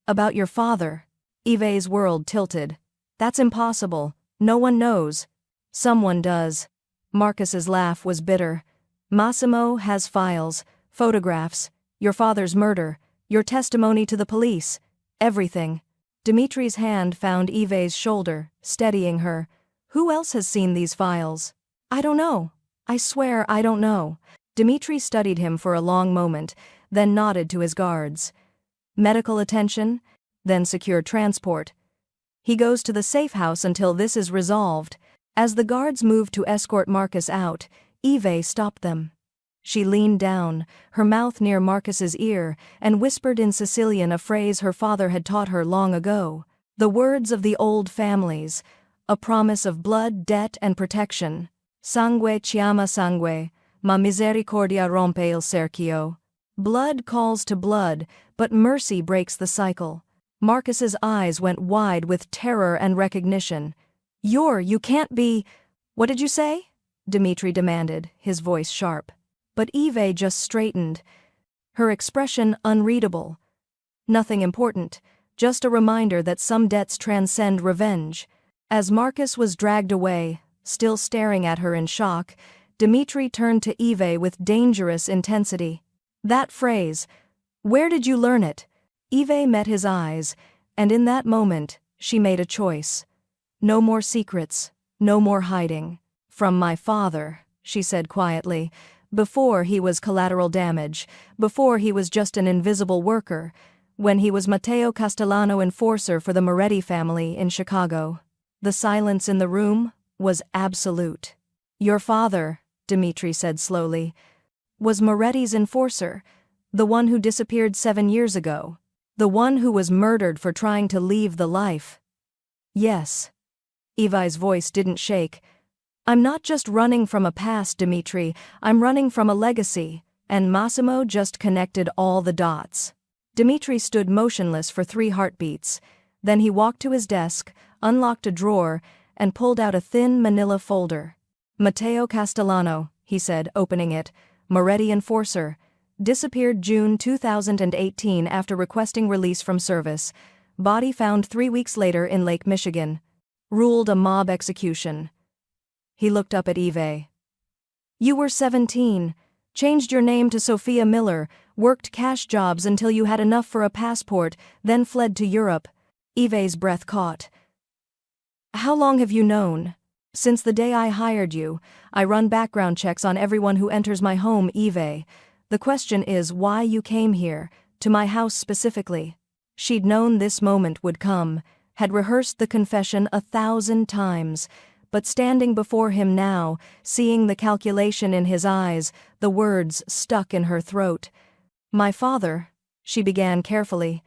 Speaker 1: About your father. Eve's world tilted. That's impossible. No one knows. Someone does. Marcus's laugh was bitter. Massimo has files, photographs, your father's murder, your testimony to the police, everything. Dimitri's hand found Eve's shoulder, steadying her. Who else has seen these files? I don't know. I swear I don't know. Dimitri studied him for a long moment, then nodded to his guards. Medical attention, then secure transport. He goes to the safe house until this is resolved. As the guards moved to escort Marcus out, Eve stopped them. She leaned down, her mouth near Marcus's ear, and whispered in Sicilian a phrase her father had taught her long ago. The words of the old families, a promise of blood, debt, and protection. Sangue chiama sangue, ma misericordia rompe il cerchio. Blood calls to blood, but mercy breaks the cycle. Marcus's eyes went wide with terror and recognition. You can't be. What did you say? Dimitri demanded, his voice sharp. But Eve just straightened, her expression unreadable. Nothing important, just a reminder that some debts transcend revenge. As Marcus was dragged away, still staring at her in shock, Dimitri turned to Eve with dangerous intensity. That phrase, where did you learn it? Eve met his eyes, and in that moment, she made a choice. No more secrets, no more hiding. From my father, she said quietly. Before he was collateral damage, before he was just an invisible worker, when he was Matteo Castellano, enforcer for the Moretti family in Chicago. The silence in the room was absolute. Your father, Dimitri said slowly, was Moretti's enforcer, the one who disappeared 7 years ago, the one who was murdered for trying to leave the life. Yes. Eve's voice didn't shake. I'm not just running from a past, Dimitri, I'm running from a legacy, and Massimo just connected all the dots. Dimitri stood motionless for 3 heartbeats. Then he walked to his desk, unlocked a drawer, and pulled out a thin manila folder. Matteo Castellano, he said, opening it, Moretti enforcer. Disappeared June 2018 after requesting release from service. Body found 3 weeks later in Lake Michigan. Ruled a mob execution. He looked up at Eve. You were 17, changed your name to Sophia Miller, worked cash jobs until you had enough for a passport, then fled to Europe. Eve's breath caught. How long have you known? Since the day I hired you. I run background checks on everyone who enters my home, Eve. The question is why you came here, to my house specifically. She'd known this moment would come, had rehearsed the confession 1,000 times, but standing before him now, seeing the calculation in his eyes, the words stuck in her throat. My father, she began carefully,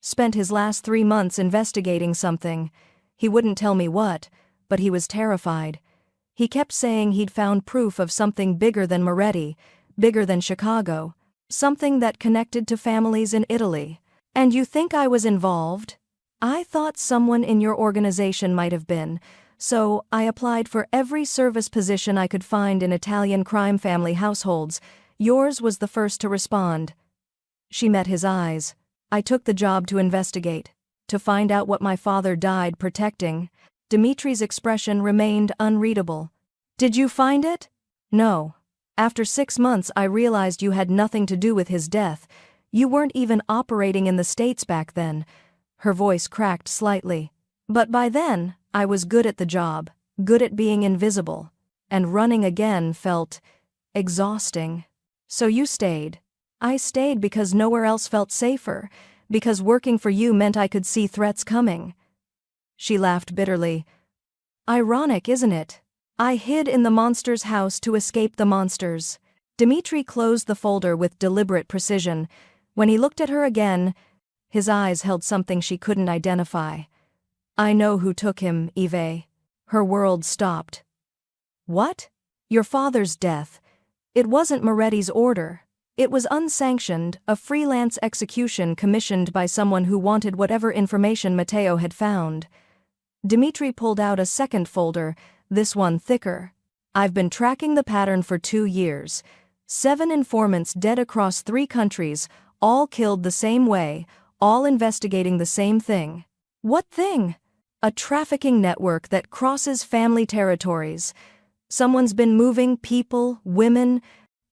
Speaker 1: spent his last 3 months investigating something. He wouldn't tell me what, but he was terrified. He kept saying he'd found proof of something bigger than Moretti, bigger than Chicago, something that connected to families in Italy. And you think I was involved? I thought someone in your organization might have been, so I applied for every service position I could find in Italian crime family households. Yours was the first to respond. She met his eyes. I took the job to investigate, to find out what my father died protecting. Dimitri's expression remained unreadable. Did you find it? No. After 6 months I realized you had nothing to do with his death. You weren't even operating in the States back then. Her voice cracked slightly. But by then, I was good at the job, good at being invisible, and running again felt exhausting. So you stayed. I stayed because nowhere else felt safer, because working for you meant I could see threats coming. She laughed bitterly. Ironic, isn't it? I hid in the monster's house to escape the monsters. Dimitri closed the folder with deliberate precision. When he looked at her again, his eyes held something she couldn't identify. I know who took him, Eve. Her world stopped. What? Your father's death. It wasn't Moretti's order. It was unsanctioned, a freelance execution commissioned by someone who wanted whatever information Matteo had found. Dimitri pulled out a second folder, this one thicker. I've been tracking the pattern for 2 years. 7 informants dead across 3 countries, all killed the same way, all investigating the same thing. What thing? A trafficking network that crosses family territories. Someone's been moving people, women,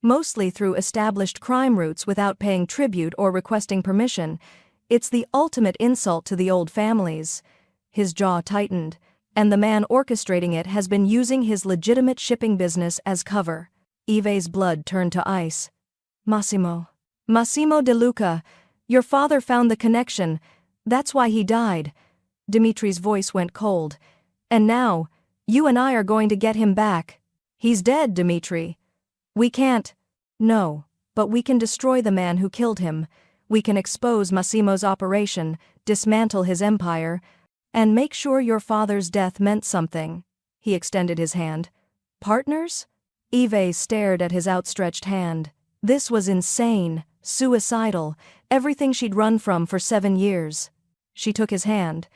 Speaker 1: mostly through established crime routes without paying tribute or requesting permission. It's the ultimate insult to the old families. His jaw tightened, and the man orchestrating it has been using his legitimate shipping business as cover. Ive's blood turned to ice. Massimo De Luca, your father found the connection. That's why he died. Dimitri's voice went cold. And now, you and I are going to get him back. He's dead, Dimitri. We can't. No, but we can destroy the man who killed him. We can expose Massimo's operation, dismantle his empire, and make sure your father's death meant something. He extended his hand. Partners? Eve stared at his outstretched hand. This was insane, suicidal, everything she'd run from for 7 years. She took his hand.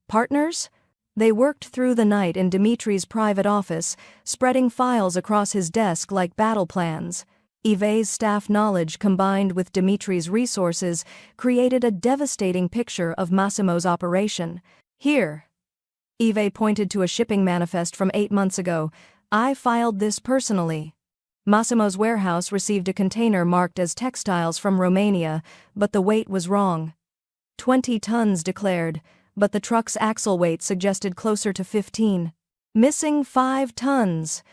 Speaker 1: Partners? They worked through the night in Dimitri's private office, spreading files across his desk like battle plans. Ive's staff knowledge combined with Dimitri's resources created a devastating picture of Massimo's operation. Here. Eve pointed to a shipping manifest from 8 months ago. I filed this personally. Massimo's warehouse received a container marked as textiles from Romania, but the weight was wrong. 20 tons declared, but the truck's axle weight suggested closer to 15. Missing 5 tons.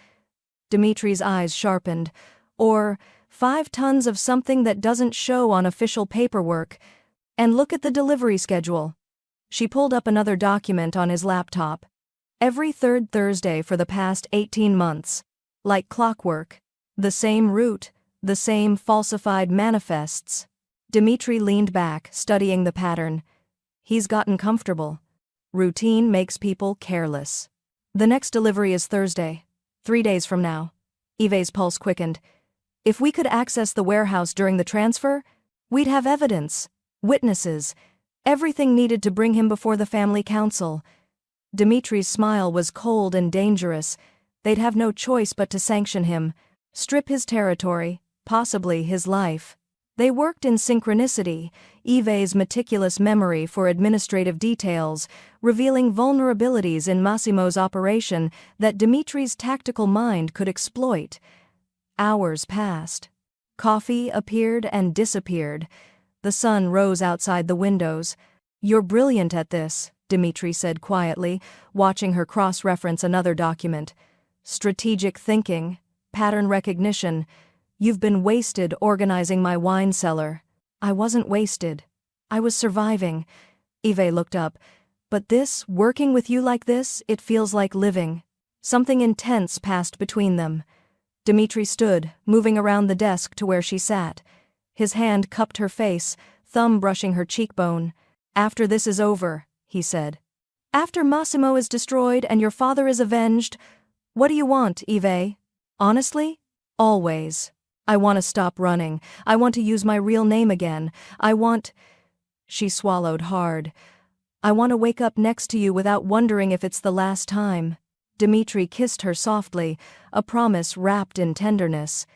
Speaker 1: Dimitri's eyes sharpened. Or 5 tons of something that doesn't show on official paperwork. And look at the delivery schedule. She pulled up another document on his laptop. Every third Thursday for the past 18 months. Like clockwork. The same route, the same falsified manifests. Dimitri leaned back, studying the pattern. He's gotten comfortable. Routine makes people careless. The next delivery is Thursday, 3 days from now. Ive's pulse quickened. If we could access the warehouse during the transfer, we'd have evidence, witnesses, everything needed to bring him before the family council. Dimitri's smile was cold and dangerous. They'd have no choice but to sanction him, strip his territory, possibly his life. They worked in synchronicity, Ive's meticulous memory for administrative details, revealing vulnerabilities in Massimo's operation that Dimitri's tactical mind could exploit. Hours passed. Coffee appeared and disappeared. The sun rose outside the windows. You're brilliant at this, Dimitri said quietly, watching her cross-reference another document. Strategic thinking, pattern recognition. You've been wasted organizing my wine cellar. I wasn't wasted. I was surviving. Eve looked up. But this, working with you like this, it feels like living. Something intense passed between them. Dimitri stood, moving around the desk to where she sat. His hand cupped her face, thumb brushing her cheekbone. After this is over, he said. After Massimo is destroyed and your father is avenged, what do you want, Eve? Honestly? Always. I want to stop running. I want to use my real name again. I want... She swallowed hard. I want to wake up next to you without wondering if it's the last time. Dimitri kissed her softly, a promise wrapped in tenderness.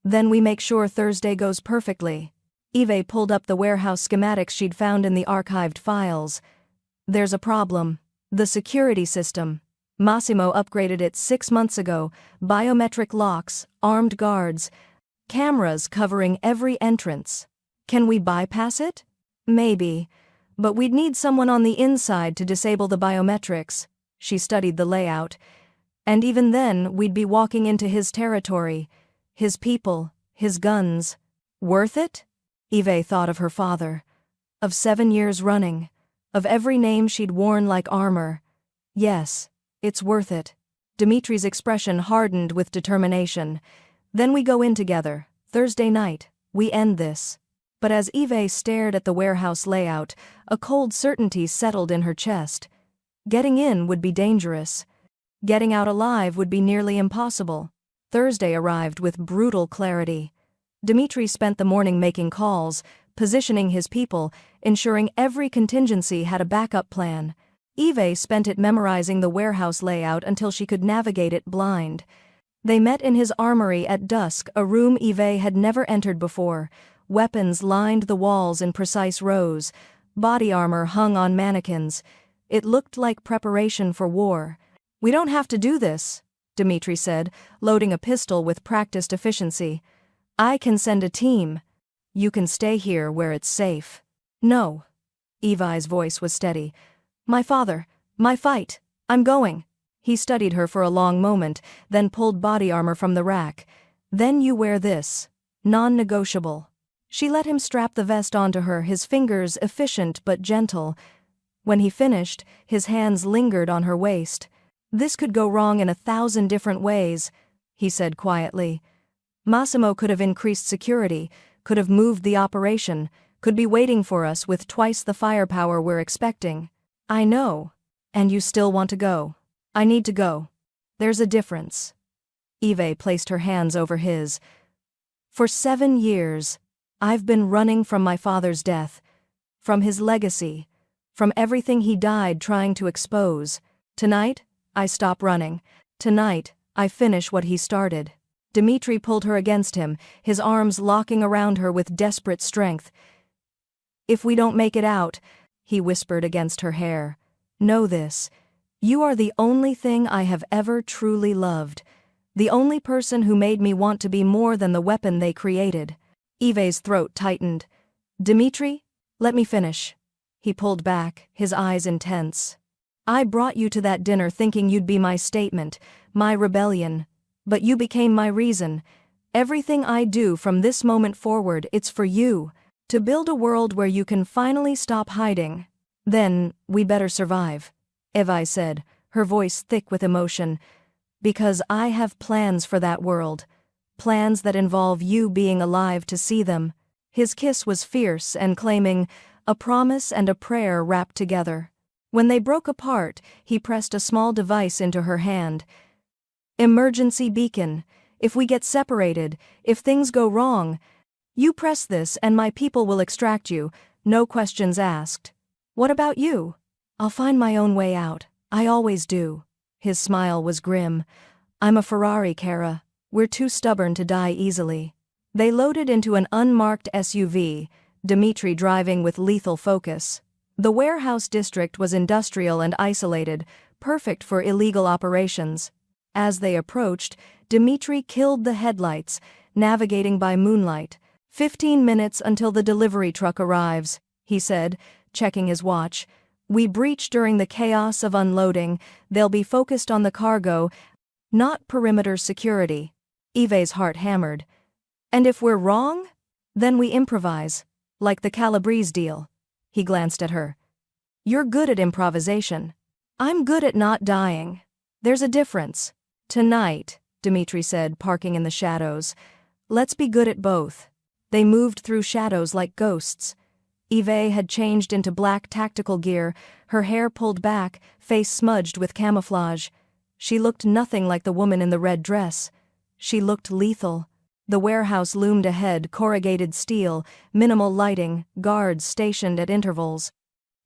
Speaker 1: Then we make sure Thursday goes perfectly. Eve pulled up the warehouse schematics she'd found in the archived files. There's a problem. The security system. Massimo upgraded it 6 months ago. Biometric locks, armed guards, cameras covering every entrance. Can we bypass it? Maybe. But we'd need someone on the inside to disable the biometrics. She studied the layout. And even then, we'd be walking into his territory. His people, his guns. Worth it? Eve thought of her father. Of 7 years running. Of every name she'd worn like armor. Yes, it's worth it. Dimitri's expression hardened with determination. Then we go in together. Thursday night. We end this. But as Eve stared at the warehouse layout, a cold certainty settled in her chest. Getting in would be dangerous. Getting out alive would be nearly impossible. Thursday arrived with brutal clarity. Dimitri spent the morning making calls, positioning his people, ensuring every contingency had a backup plan. Eve spent it memorizing the warehouse layout until she could navigate it blind. They met in his armory at dusk, a room Eve had never entered before. Weapons lined the walls in precise rows. Body armor hung on mannequins. It looked like preparation for war. We don't have to do this, Dimitri said, loading a pistol with practiced efficiency. I can send a team. You can stay here where it's safe. No. Evi's voice was steady. My father. My fight. I'm going. He studied her for a long moment, then pulled body armor from the rack. Then you wear this. Non-negotiable. She let him strap the vest onto her, his fingers efficient but gentle. When he finished, his hands lingered on her waist. This could go wrong in 1,000 different ways, he said quietly. Massimo could have increased security, could have moved the operation, could be waiting for us with twice the firepower we're expecting. I know. And you still want to go. I need to go. There's a difference. Eve placed her hands over his. For 7 years, I've been running from my father's death, from his legacy, from everything he died trying to expose. Tonight, I stop running. Tonight, I finish what he started. Dmitri pulled her against him, his arms locking around her with desperate strength. If we don't make it out, he whispered against her hair, know this. You are the only thing I have ever truly loved. The only person who made me want to be more than the weapon they created. Eve's throat tightened. Dmitri, let me finish. He pulled back, his eyes intense. I brought you to that dinner thinking you'd be my statement, my rebellion. But you became my reason. Everything I do from this moment forward, it's for you. To build a world where you can finally stop hiding. Then, we better survive. Evi said, her voice thick with emotion. Because I have plans for that world. Plans that involve you being alive to see them. His kiss was fierce and claiming, a promise and a prayer wrapped together. When they broke apart, he pressed a small device into her hand. Emergency beacon. If we get separated, if things go wrong, you press this and my people will extract you, no questions asked. What about you? I'll find my own way out. I always do. His smile was grim. I'm a Ferrari, Kara. We're too stubborn to die easily. They loaded into an unmarked SUV, Dmitri driving with lethal focus. The warehouse district was industrial and isolated, perfect for illegal operations. As they approached, Dmitri killed the headlights, navigating by moonlight. 15 minutes until the delivery truck arrives, he said, checking his watch. We breach during the chaos of unloading. They'll be focused on the cargo, not perimeter security. Eve's heart hammered. And if we're wrong? Then we improvise. Like the Calabrese deal. He glanced at her. You're good at improvisation. I'm good at not dying. There's a difference. Tonight, Dmitri said, parking in the shadows. Let's be good at both. They moved through shadows like ghosts. Eve had changed into black tactical gear, her hair pulled back, face smudged with camouflage. She looked nothing like the woman in the red dress. She looked lethal. The warehouse loomed ahead, corrugated steel, minimal lighting, guards stationed at intervals.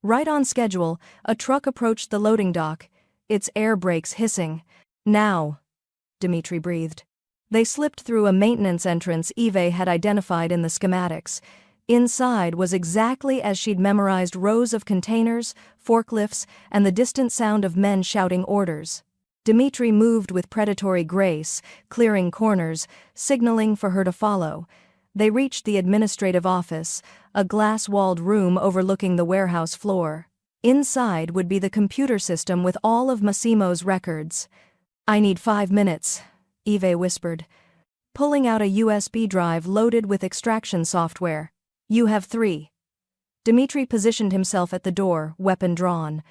Speaker 1: Right on schedule, a truck approached the loading dock, its air brakes hissing. Now, Dmitri breathed. They slipped through a maintenance entrance Eve had identified in the schematics. Inside was exactly as she'd memorized rows of containers, forklifts, and the distant sound of men shouting orders. Dmitri moved with predatory grace, clearing corners, signaling for her to follow. They reached the administrative office, a glass-walled room overlooking the warehouse floor. Inside would be the computer system with all of Massimo's records. I need 5 minutes, Eve whispered, pulling out a USB drive loaded with extraction software. You have 3. Dmitri positioned himself at the door, weapon drawn.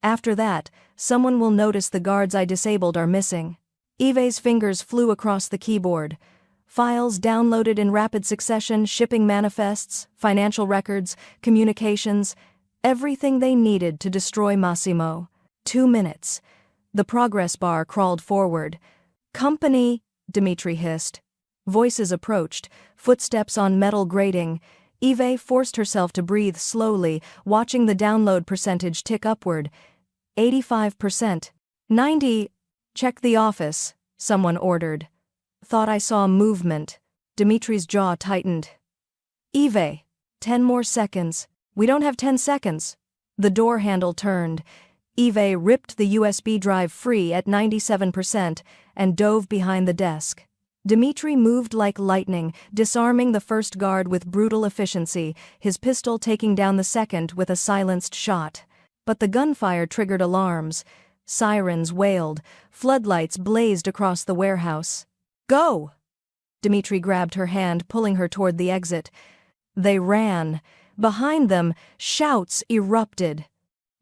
Speaker 1: After that, someone will notice the guards I disabled are missing. Eve's fingers flew across the keyboard. Files downloaded in rapid succession, shipping manifests, financial records, communications, everything they needed to destroy Massimo. 2 minutes. The progress bar crawled forward. Company, Dmitri hissed. Voices approached, footsteps on metal grating. Eve forced herself to breathe slowly, watching the download percentage tick upward. 85%. 90. Check the office, someone ordered. Thought I saw movement. Dmitri's jaw tightened. Eve. 10 more seconds. We don't have 10 seconds. The door handle turned. Eve ripped the USB drive free at 97% and dove behind the desk. Dmitri moved like lightning, disarming the first guard with brutal efficiency, his pistol taking down the second with a silenced shot. But the gunfire triggered alarms. Sirens wailed, floodlights blazed across the warehouse. "Go!" Dmitri grabbed her hand, pulling her toward the exit. They ran. Behind them, shouts erupted.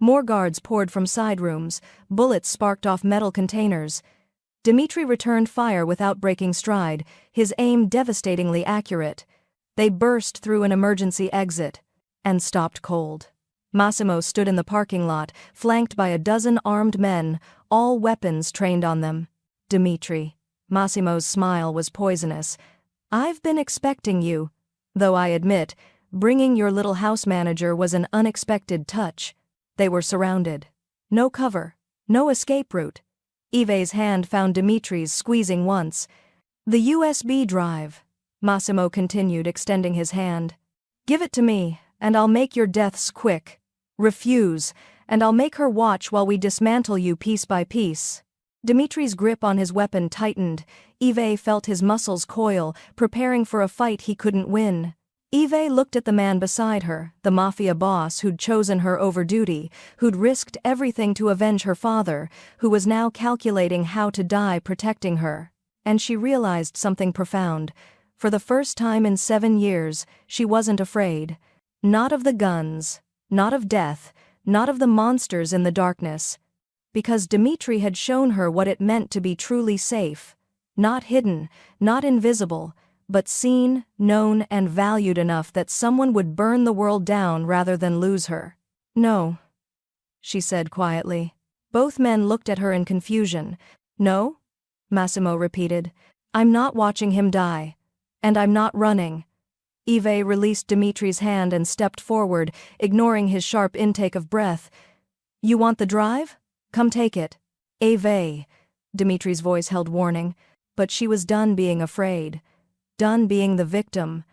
Speaker 1: More guards poured from side rooms, bullets sparked off metal containers. Dmitri returned fire without breaking stride, his aim devastatingly accurate. They burst through an emergency exit and stopped cold. Massimo stood in the parking lot, flanked by a dozen armed men, all weapons trained on them. "Dmitri." Massimo's smile was poisonous. "I've been expecting you. Though I admit, bringing your little house manager was an unexpected touch." They were surrounded. No cover, no escape route. Yves's hand found Dmitri's, squeezing once. "The USB drive," Massimo continued, extending his hand. "Give it to me, and I'll make your deaths quick. Refuse, and I'll make her watch while we dismantle you piece by piece." Dmitri's grip on his weapon tightened. Yves felt his muscles coil, preparing for a fight he couldn't win. Yves looked at the man beside her, the mafia boss who'd chosen her over duty, who'd risked everything to avenge her father, who was now calculating how to die protecting her. And she realized something profound. For the first time in 7 years, she wasn't afraid. Not of the guns, not of death, not of the monsters in the darkness. Because Dmitri had shown her what it meant to be truly safe. Not hidden, not invisible, but seen, known, and valued enough that someone would burn the world down rather than lose her. "No," she said quietly. Both men looked at her in confusion. "No?" Massimo repeated. "I'm not watching him die. And I'm not running." Yves released Dmitri's hand and stepped forward, ignoring his sharp intake of breath. "You want the drive? Come take it." "Yves," Dmitri's voice held warning. But she was done being afraid. Done being the victim.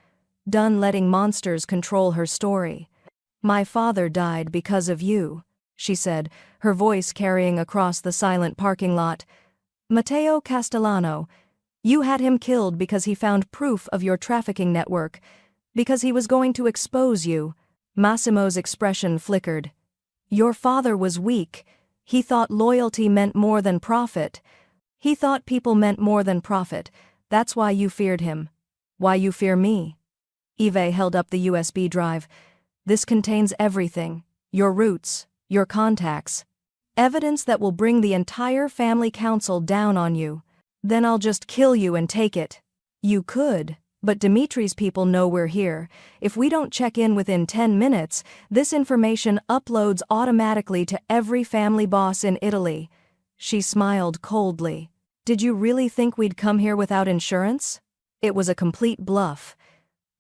Speaker 1: Done letting monsters control her story. "My father died because of you," she said, her voice carrying across the silent parking lot. "Matteo Castellano. You had him killed because he found proof of your trafficking network. Because he was going to expose you." Massimo's expression flickered. "Your father was weak. He thought loyalty meant more than profit. He thought people meant more than profit. That's why you feared him. Why you fear me." Yves held up the USB drive. "This contains everything. Your roots, your contacts. Evidence that will bring the entire family council down on you. Then I'll just kill you and take it." "You could, but Dmitri's people know we're here. If we don't check in within 10 minutes, this information uploads automatically to every family boss in Italy." She smiled coldly. "Did you really think we'd come here without insurance?" It was a complete bluff.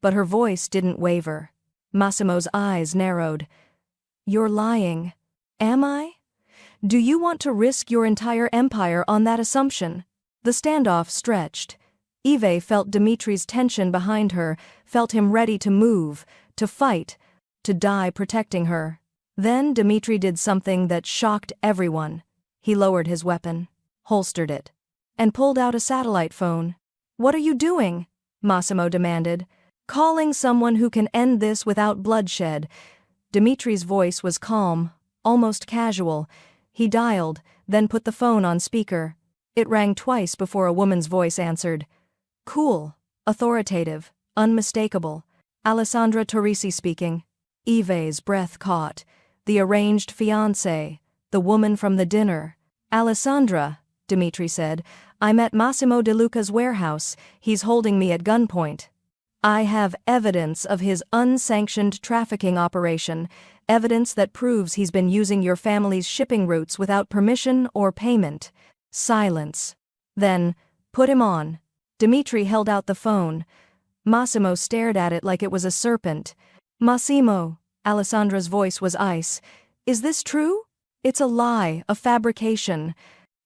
Speaker 1: But her voice didn't waver. Massimo's eyes narrowed. "You're lying." "Am I? Do you want to risk your entire empire on that assumption?" The standoff stretched. Yves felt Dmitri's tension behind her, felt him ready to move, to fight, to die protecting her. Then Dmitri did something that shocked everyone. He lowered his weapon, holstered it, and pulled out a satellite phone. "What are you doing?" Massimo demanded. "Calling someone who can end this without bloodshed." Dmitri's voice was calm, almost casual. He dialed, then put the phone on speaker. It rang twice before a woman's voice answered. Cool, authoritative, unmistakable. "Alessandra Torrisi speaking." Yves's breath caught. The arranged fiancée, the woman from the dinner. "Alessandra," Dmitri said, "I'm at Massimo De Luca's warehouse. He's holding me at gunpoint. I have evidence of his unsanctioned trafficking operation, evidence that proves he's been using your family's shipping routes without permission or payment." Silence. Then, "Put him on." Dmitri held out the phone. Massimo stared at it like it was a serpent. "Massimo," Alessandra's voice was ice. "Is this true?" "It's a lie, a fabrication."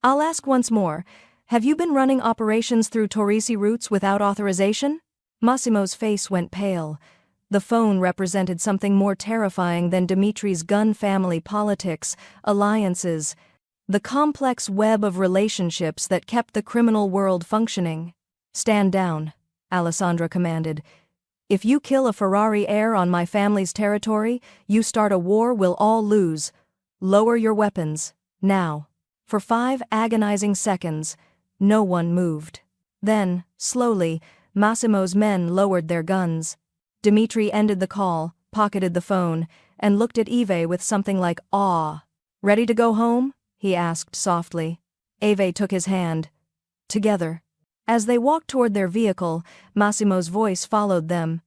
Speaker 1: "I'll ask once more. Have you been running operations through Torrisi routes without authorization?" Massimo's face went pale. The phone represented something more terrifying than Dmitri's gun family politics, alliances, the complex web of relationships that kept the criminal world functioning. Stand down, Alessandra commanded. If you kill a Ferrari heir on my family's territory, you start a war we'll all lose. Lower your weapons, now. For 5 agonizing seconds, no one moved. Then, slowly, Massimo's men lowered their guns. Dimitri ended the call, pocketed the phone, and looked at Eve with something like awe. Ready to go home? He asked softly. Eve took his hand. Together. As they walked toward their vehicle, Massimo's voice followed them.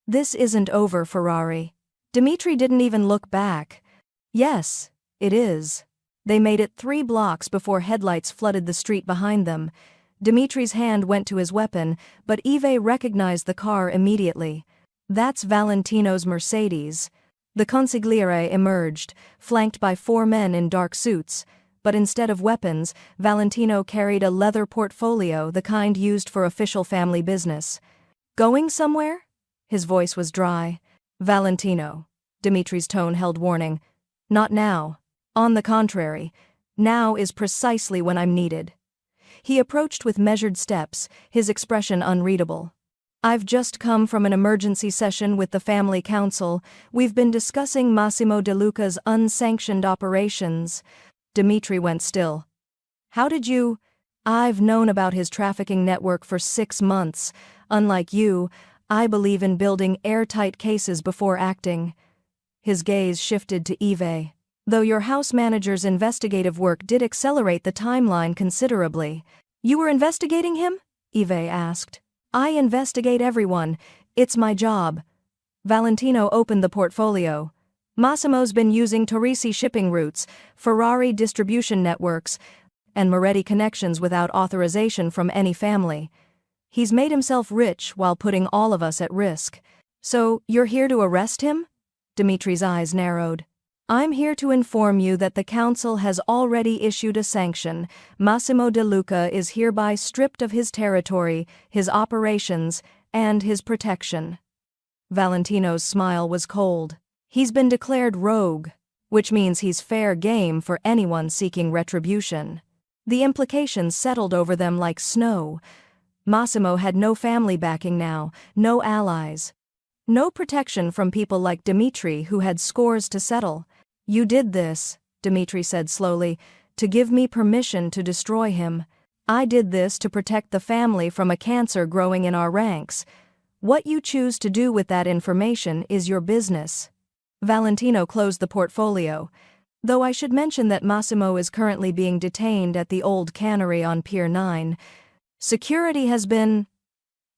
Speaker 1: This isn't over, Ferrari. Dimitri didn't even look back. Yes, it is. They made it 3 blocks before headlights flooded the street behind them. Dimitri's hand went to his weapon, but Eve recognized the car immediately. That's Valentino's Mercedes. The consigliere emerged, flanked by 4 men in dark suits, but instead of weapons, Valentino carried a leather portfolio, the kind used for official family business. Going somewhere? His voice was dry. Valentino. Dimitri's tone held warning. Not now. On the contrary, now is precisely when I'm needed. He approached with measured steps, his expression unreadable. I've just come from an emergency session with the family council. We've been discussing Massimo De Luca's unsanctioned operations. Dimitri went still. How did you? I've known about his trafficking network for 6 months. Unlike you, I believe in building airtight cases before acting. His gaze shifted to Eve. Though your house manager's investigative work did accelerate the timeline considerably. You were investigating him? Eve asked. I investigate everyone. It's my job. Valentino opened the portfolio. Massimo's been using Torrisi shipping routes, Ferrari distribution networks, and Moretti connections without authorization from any family. He's made himself rich while putting all of us at risk. So, you're here to arrest him? Dimitri's eyes narrowed. I'm here to inform you that the council has already issued a sanction. Massimo De Luca is hereby stripped of his territory, his operations, and his protection. Valentino's smile was cold. He's been declared rogue, which means he's fair game for anyone seeking retribution. The implications settled over them like snow. Massimo had no family backing now, no allies. No protection from people like Dimitri who had scores to settle. You did this, Dimitri said slowly, to give me permission to destroy him. I did this to protect the family from a cancer growing in our ranks. What you choose to do with that information is your business. Valentino closed the portfolio. Though I should mention that Massimo is currently being detained at the old cannery on Pier 9. Security has been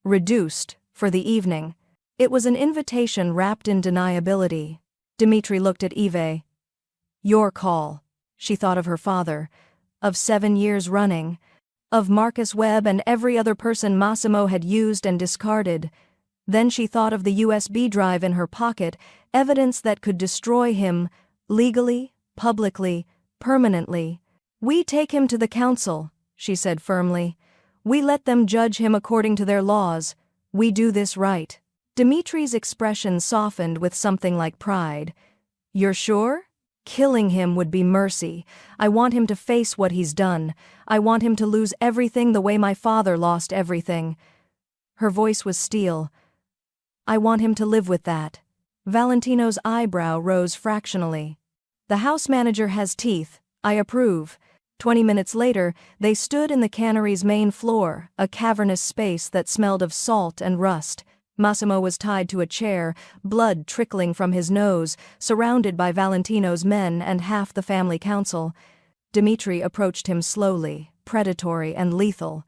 Speaker 1: reduced for the evening. It was an invitation wrapped in deniability. Dimitri looked at Eve. Your call. She thought of her father, of 7 years running, of Marcus Webb and every other person Massimo had used and discarded. Then she thought of the USB drive in her pocket, evidence that could destroy him, legally, publicly, permanently. We take him to the council, she said firmly. We let them judge him according to their laws. We do this right. Dimitri's expression softened with something like pride. You're sure? Killing him would be mercy. I want him to face what he's done. I want him to lose everything the way my father lost everything. Her voice was steel. I want him to live with that. Valentino's eyebrow rose fractionally. The house manager has teeth. I approve. 20 minutes later, they stood in the cannery's main floor, a cavernous space that smelled of salt and rust. Massimo was tied to a chair, blood trickling from his nose, surrounded by Valentino's men and half the family council. Dimitri approached him slowly, predatory and lethal.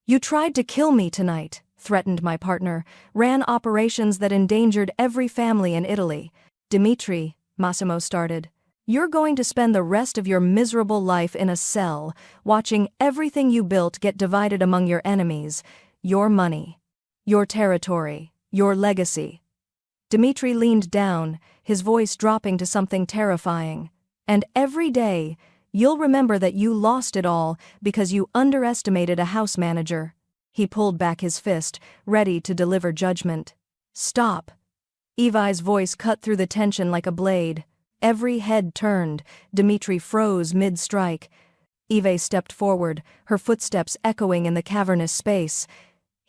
Speaker 1: You tried to kill me tonight, threatened my partner, ran operations that endangered every family in Italy. Dimitri, Massimo started. You're going to spend the rest of your miserable life in a cell, watching everything you built get divided among your enemies, your money, your territory, your legacy. Dimitri leaned down, his voice dropping to something terrifying. And every day, you'll remember that you lost it all because you underestimated a house manager. He pulled back his fist, ready to deliver judgment. Stop. Evi's voice cut through the tension like a blade. Every head turned. Dimitri froze mid-strike. Eve stepped forward, her footsteps echoing in the cavernous space.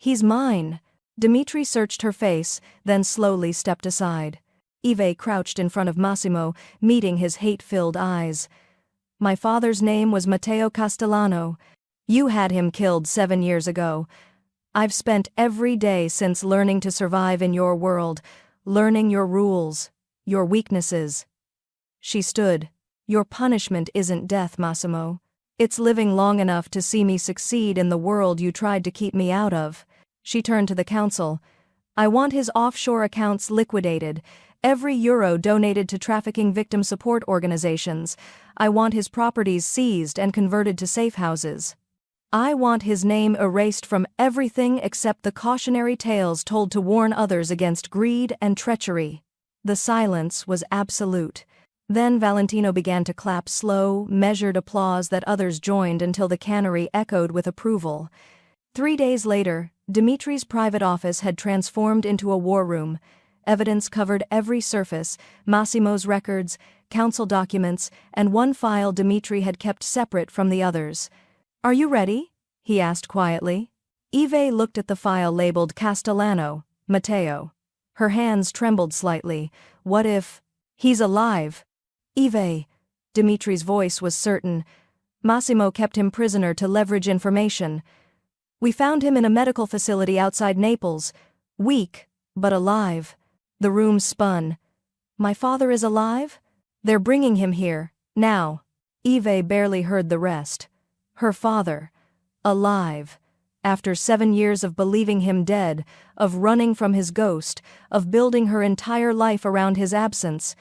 Speaker 1: He's mine. Dimitri searched her face, then slowly stepped aside. Eve crouched in front of Massimo, meeting his hate-filled eyes. My father's name was Matteo Castellano. You had him killed 7 years ago. I've spent every day since learning to survive in your world, learning your rules, your weaknesses. She stood. Your punishment isn't death, Massimo. It's living long enough to see me succeed in the world you tried to keep me out of. She turned to the council. I want his offshore accounts liquidated, every euro donated to trafficking victim support organizations. I want his properties seized and converted to safe houses. I want his name erased from everything except the cautionary tales told to warn others against greed and treachery. The silence was absolute. Then Valentino began to clap slow, measured applause that others joined until the cannery echoed with approval. 3 days later, Dimitri's private office had transformed into a war room. Evidence covered every surface: Massimo's records, council documents, and one file Dimitri had kept separate from the others. Are you ready? He asked quietly. Eve looked at the file labeled Castellano, Matteo. Her hands trembled slightly. What if... He's alive? Eve. Dimitri's voice was certain. Massimo kept him prisoner to leverage information. We found him in a medical facility outside Naples. Weak, but alive. The room spun. My father is alive? They're bringing him here, now. Eve barely heard the rest. Her father. Alive. After 7 years of believing him dead, of running from his ghost, of building her entire life around his absence.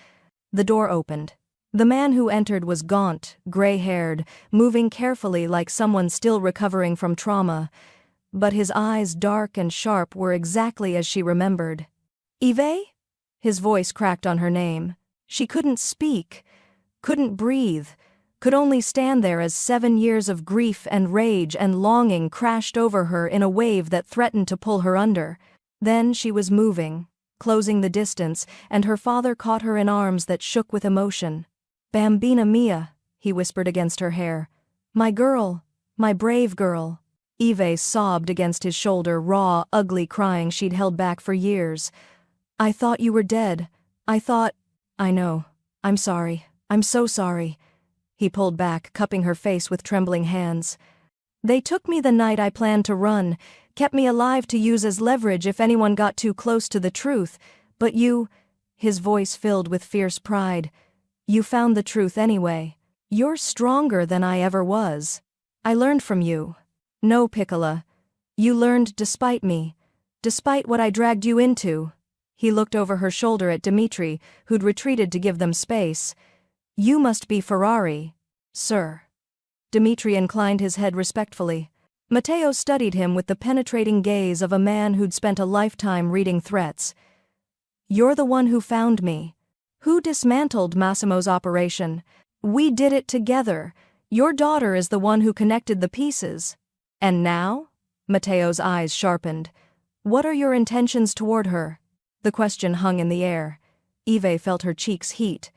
Speaker 1: The door opened. The man who entered was gaunt, gray-haired, moving carefully like someone still recovering from trauma. But his eyes, dark and sharp, were exactly as she remembered. Eve? His voice cracked on her name. She couldn't speak, couldn't breathe, could only stand there as 7 years of grief and rage and longing crashed over her in a wave that threatened to pull her under. Then she was moving, closing the distance, and her father caught her in arms that shook with emotion. Bambina mia, he whispered against her hair. My girl, my brave girl. Eve sobbed against his shoulder, raw, ugly crying she'd held back for years. I thought you were dead. I thought... I know. I'm sorry. I'm so sorry. He pulled back, cupping her face with trembling hands. They took me the night I planned to run, kept me alive to use as leverage if anyone got too close to the truth. But you... His voice filled with fierce pride. You found the truth anyway. You're stronger than I ever was. I learned from you. No, Piccola. You learned despite me. Despite what I dragged you into. He looked over her shoulder at Dimitri, who'd retreated to give them space. You must be Ferrari, sir. Dimitri inclined his head respectfully. Matteo studied him with the penetrating gaze of a man who'd spent a lifetime reading threats. You're the one who found me. Who dismantled Massimo's operation? We did it together. Your daughter is the one who connected the pieces. And now? Matteo's eyes sharpened. What are your intentions toward her? The question hung in the air. Eve felt her cheeks heat.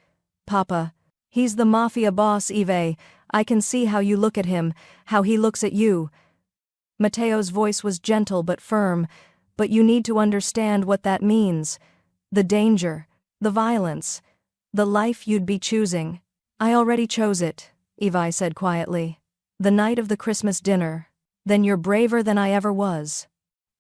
Speaker 1: Papa. He's the mafia boss, Eve. I can see how you look at him, how he looks at you. Matteo's voice was gentle but firm. But you need to understand what that means. The danger. The violence. The life you'd be choosing. I already chose it, Eve said quietly. The night of the Christmas dinner. Then you're braver than I ever was.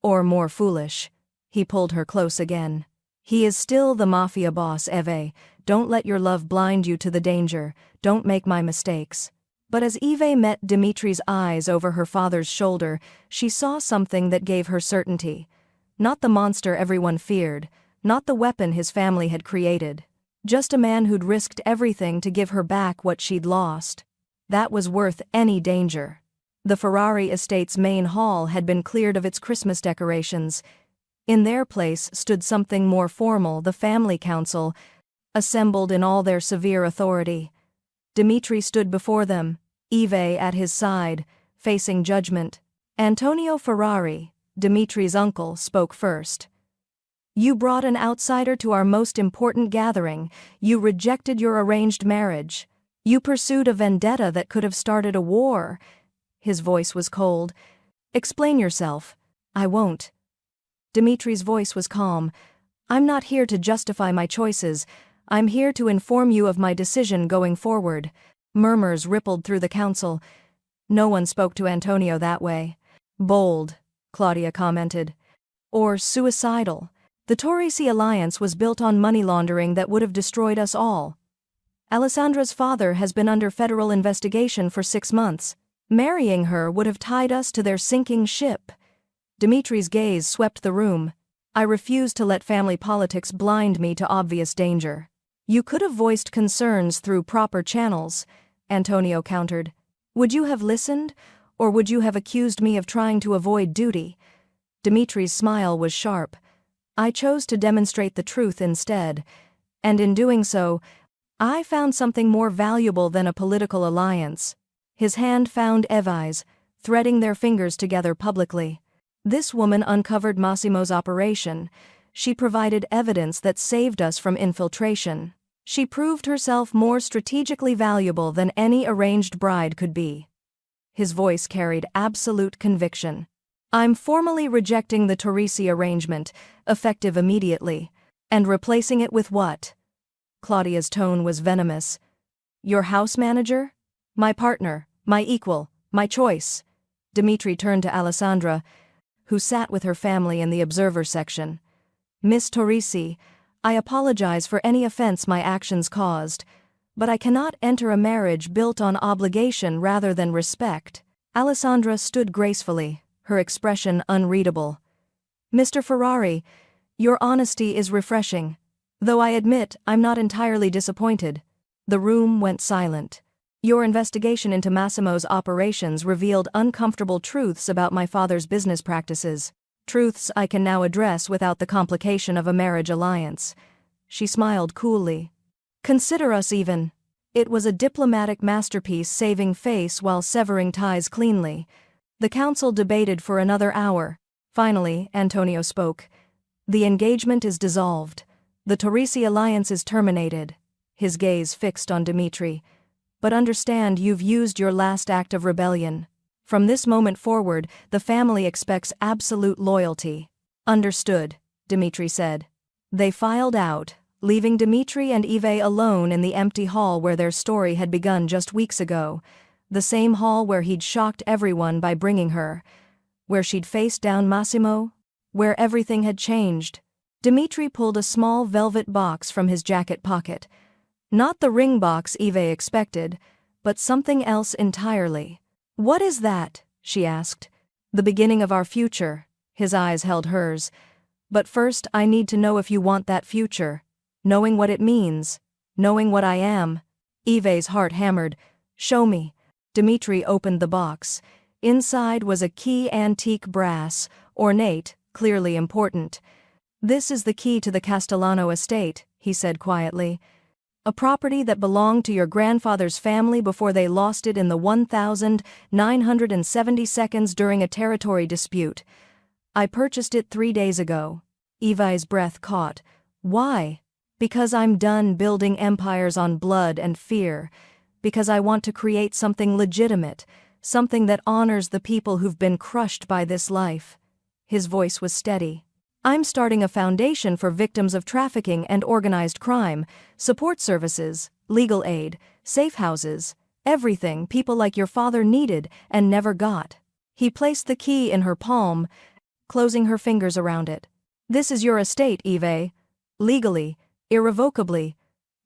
Speaker 1: Or more foolish. He pulled her close again. He is still the mafia boss, Eve. Don't let your love blind you to the danger. Don't make my mistakes. But as Eve met Dimitri's eyes over her father's shoulder, she saw something that gave her certainty. Not the monster everyone feared. Not the weapon his family had created. Just a man who'd risked everything to give her back what she'd lost. That was worth any danger. The Ferrari estate's main hall had been cleared of its Christmas decorations. In their place stood something more formal, the family council, assembled in all their severe authority. Dimitri stood before them, Eve at his side, facing judgment. Antonio Ferrari, Dimitri's uncle, spoke first. You brought an outsider to our most important gathering. You rejected your arranged marriage. You pursued a vendetta that could have started a war. His voice was cold. Explain yourself. I won't. Dimitri's voice was calm. I'm not here to justify my choices. I'm here to inform you of my decision going forward. Murmurs rippled through the council. No one spoke to Antonio that way. Bold, Claudia commented. Or suicidal. The Torrisi alliance was built on money laundering that would have destroyed us all. Alessandra's father has been under federal investigation for 6 months. Marrying her would have tied us to their sinking ship. Dimitri's gaze swept the room. I refuse to let family politics blind me to obvious danger. You could have voiced concerns through proper channels, Antonio countered. Would you have listened, or would you have accused me of trying to avoid duty? Dimitri's smile was sharp. I chose to demonstrate the truth instead, and in doing so, I found something more valuable than a political alliance. His hand found Evi's, threading their fingers together publicly. This woman uncovered Massimo's operation. She provided evidence that saved us from infiltration. She proved herself more strategically valuable than any arranged bride could be. His voice carried absolute conviction. I'm formally rejecting the Torrisi arrangement, effective immediately. And replacing it with what? Claudia's tone was venomous. Your house manager? My partner, my equal, my choice. Dimitri turned to Alessandra, who sat with her family in the observer section. Miss Torrisi, I apologize for any offense my actions caused, but I cannot enter a marriage built on obligation rather than respect. Alessandra stood gracefully, her expression unreadable. Mr. Ferrari, your honesty is refreshing, though I admit I'm not entirely disappointed. The room went silent. Your investigation into Massimo's operations revealed uncomfortable truths about my father's business practices. Truths I can now address without the complication of a marriage alliance. She smiled coolly. Consider us even. It was a diplomatic masterpiece, saving face while severing ties cleanly. The council debated for another hour. Finally, Antonio spoke. The engagement is dissolved. The Torrisi alliance is terminated. His gaze fixed on Dimitri. But understand you've used your last act of rebellion. From this moment forward, the family expects absolute loyalty. Understood, Dimitri said. They filed out, leaving Dimitri and Eve alone in the empty hall where their story had begun just weeks ago. The same hall where he'd shocked everyone by bringing her. Where she'd faced down Massimo. Where everything had changed. Dimitri pulled a small velvet box from his jacket pocket. Not the ring box Eve expected, but something else entirely. What is that? She asked. The beginning of our future. His eyes held hers. But first I need to know if you want that future. Knowing what it means. Knowing what I am. Eve's heart hammered. Show me. Dimitri opened the box. Inside was a key, antique brass, ornate, clearly important. This is the key to the Castellano estate, he said quietly. A property that belonged to your grandfather's family before they lost it in the 1970 seconds during a territory dispute. I purchased it 3 days ago. Evi's breath caught. Why? Because I'm done building empires on blood and fear. Because I want to create something legitimate, something that honors the people who've been crushed by this life. His voice was steady. I'm starting a foundation for victims of trafficking and organized crime, support services, legal aid, safe houses, everything people like your father needed and never got. He placed the key in her palm, closing her fingers around it. This is your estate, Eve. Legally, irrevocably.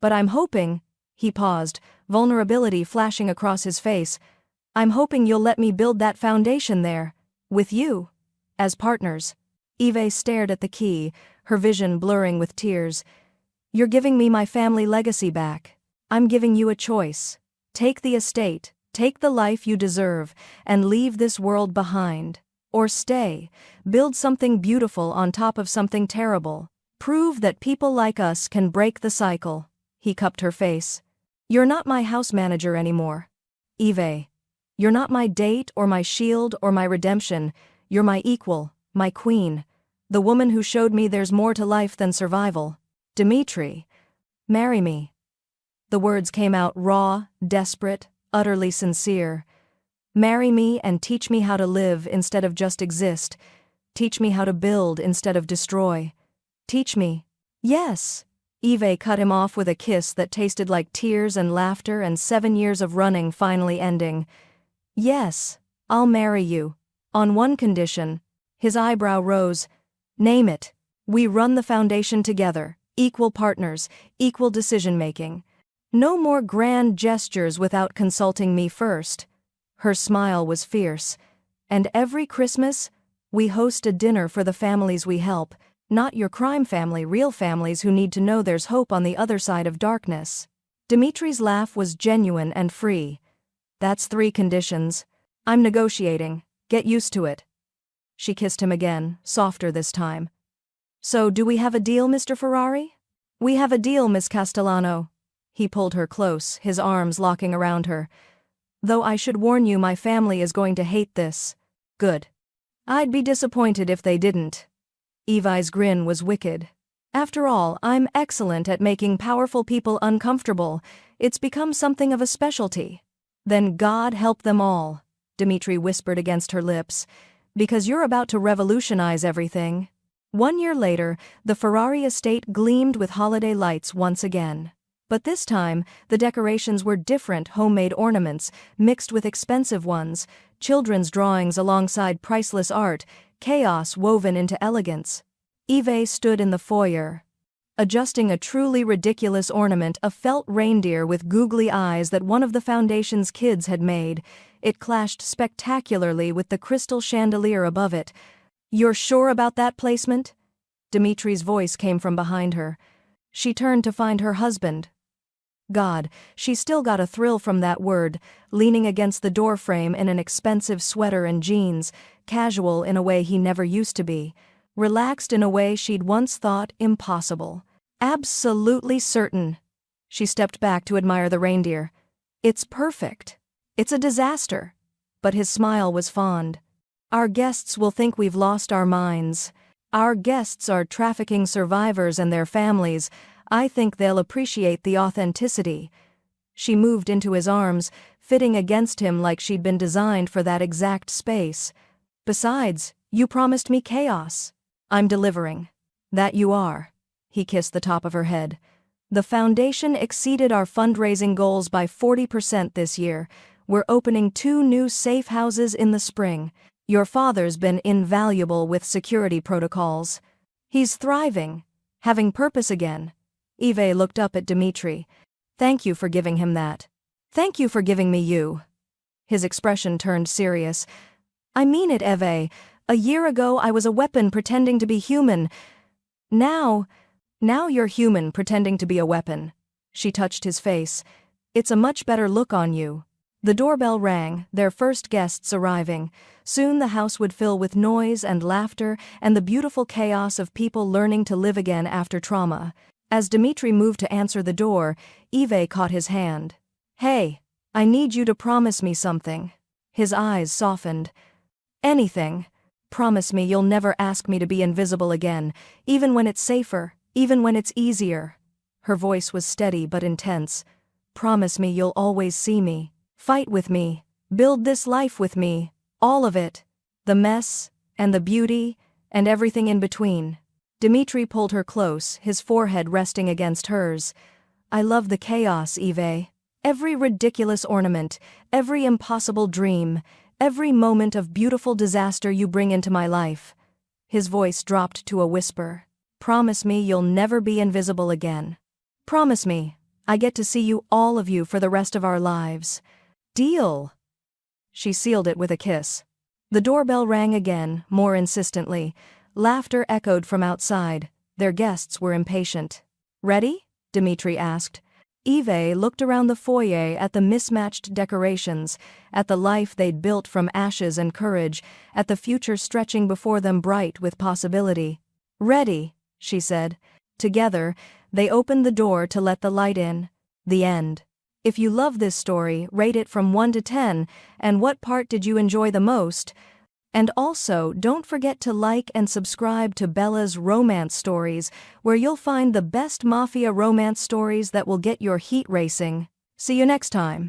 Speaker 1: But I'm hoping, he paused, vulnerability flashing across his face. I'm hoping you'll let me build that foundation there, with you, as partners. Eve stared at the key, her vision blurring with tears. You're giving me my family legacy back. I'm giving you a choice. Take the estate, take the life you deserve, and leave this world behind. Or stay, build something beautiful on top of something terrible. Prove that people like us can break the cycle. He cupped her face. You're not my house manager anymore. Eve. You're not my date or my shield or my redemption. You're my equal, my queen. The woman who showed me there's more to life than survival. Dimitri. Marry me. The words came out raw, desperate, utterly sincere. Marry me and teach me how to live instead of just exist. Teach me how to build instead of destroy. Teach me. Yes. Eve cut him off with a kiss that tasted like tears and laughter and 7 years of running finally ending. Yes, I'll marry you. On one condition. His eyebrow rose. Name it. We run the foundation together, equal partners, equal decision-making. No more grand gestures without consulting me first. Her smile was fierce. And every Christmas, we host a dinner for the families we help, not your crime family, real families who need to know there's hope on the other side of darkness. Dimitri's laugh was genuine and free. That's 3 conditions. I'm negotiating. Get used to it. She kissed him again, softer this time. So, do we have a deal, Mr. Ferrari? We have a deal, Miss Castellano. He pulled her close, his arms locking around her. Though I should warn you, my family is going to hate this. Good. I'd be disappointed if they didn't. Evi's grin was wicked. After all, I'm excellent at making powerful people uncomfortable. It's become something of a specialty. Then God help them all, Dimitri whispered against her lips. Because you're about to revolutionize everything. 1 year later, the Ferrari estate gleamed with holiday lights once again. But this time, the decorations were different, homemade ornaments, mixed with expensive ones, children's drawings alongside priceless art, chaos woven into elegance. Eve stood in the foyer, adjusting a truly ridiculous ornament, a felt reindeer with googly eyes that one of the foundation's kids had made. It clashed spectacularly with the crystal chandelier above it. You're sure about that placement? Dimitri's voice came from behind her. She turned to find her husband. God, she still got a thrill from that word, leaning against the doorframe in an expensive sweater and jeans, casual in a way he never used to be, relaxed in a way she'd once thought impossible. Absolutely certain. She stepped back to admire the reindeer. It's perfect. It's a disaster. But his smile was fond. Our guests will think we've lost our minds. Our guests are trafficking survivors and their families. I think they'll appreciate the authenticity. She moved into his arms, fitting against him like she'd been designed for that exact space. Besides, you promised me chaos. I'm delivering. That you are. He kissed the top of her head. The foundation exceeded our fundraising goals by 40% this year. We're opening 2 new safe houses in the spring. Your father's been invaluable with security protocols. He's thriving, having purpose again. Eve looked up at Dimitri. Thank you for giving him that. Thank you for giving me you. His expression turned serious. I mean it, Eve. A year ago I was a weapon pretending to be human. Now you're human pretending to be a weapon. She touched his face. It's a much better look on you. The doorbell rang, their first guests arriving. Soon the house would fill with noise and laughter and the beautiful chaos of people learning to live again after trauma. As Dimitri moved to answer the door, Eve caught his hand. Hey, I need you to promise me something. His eyes softened. Anything. Promise me you'll never ask me to be invisible again, even when it's safer, even when it's easier. Her voice was steady but intense. Promise me you'll always see me, fight with me, build this life with me, all of it. The mess, and the beauty, and everything in between. Dimitri pulled her close, his forehead resting against hers. I love the chaos, Eve. Every ridiculous ornament, every impossible dream, every moment of beautiful disaster you bring into my life. His voice dropped to a whisper. Promise me you'll never be invisible again. Promise me, I get to see you, all of you, for the rest of our lives. Deal. She sealed it with a kiss. The doorbell rang again, more insistently. Laughter echoed from outside. Their guests were impatient. Ready? Dimitri asked. Eve looked around the foyer at the mismatched decorations, at the life they'd built from ashes and courage, at the future stretching before them bright with possibility. Ready, she said. Together, they opened the door to let the light in. The end. If you love this story, rate it from 1 to 10, and what part did you enjoy the most? And also, don't forget to like and subscribe to Bella's Romance Stories, where you'll find the best mafia romance stories that will get your heat racing. See you next time.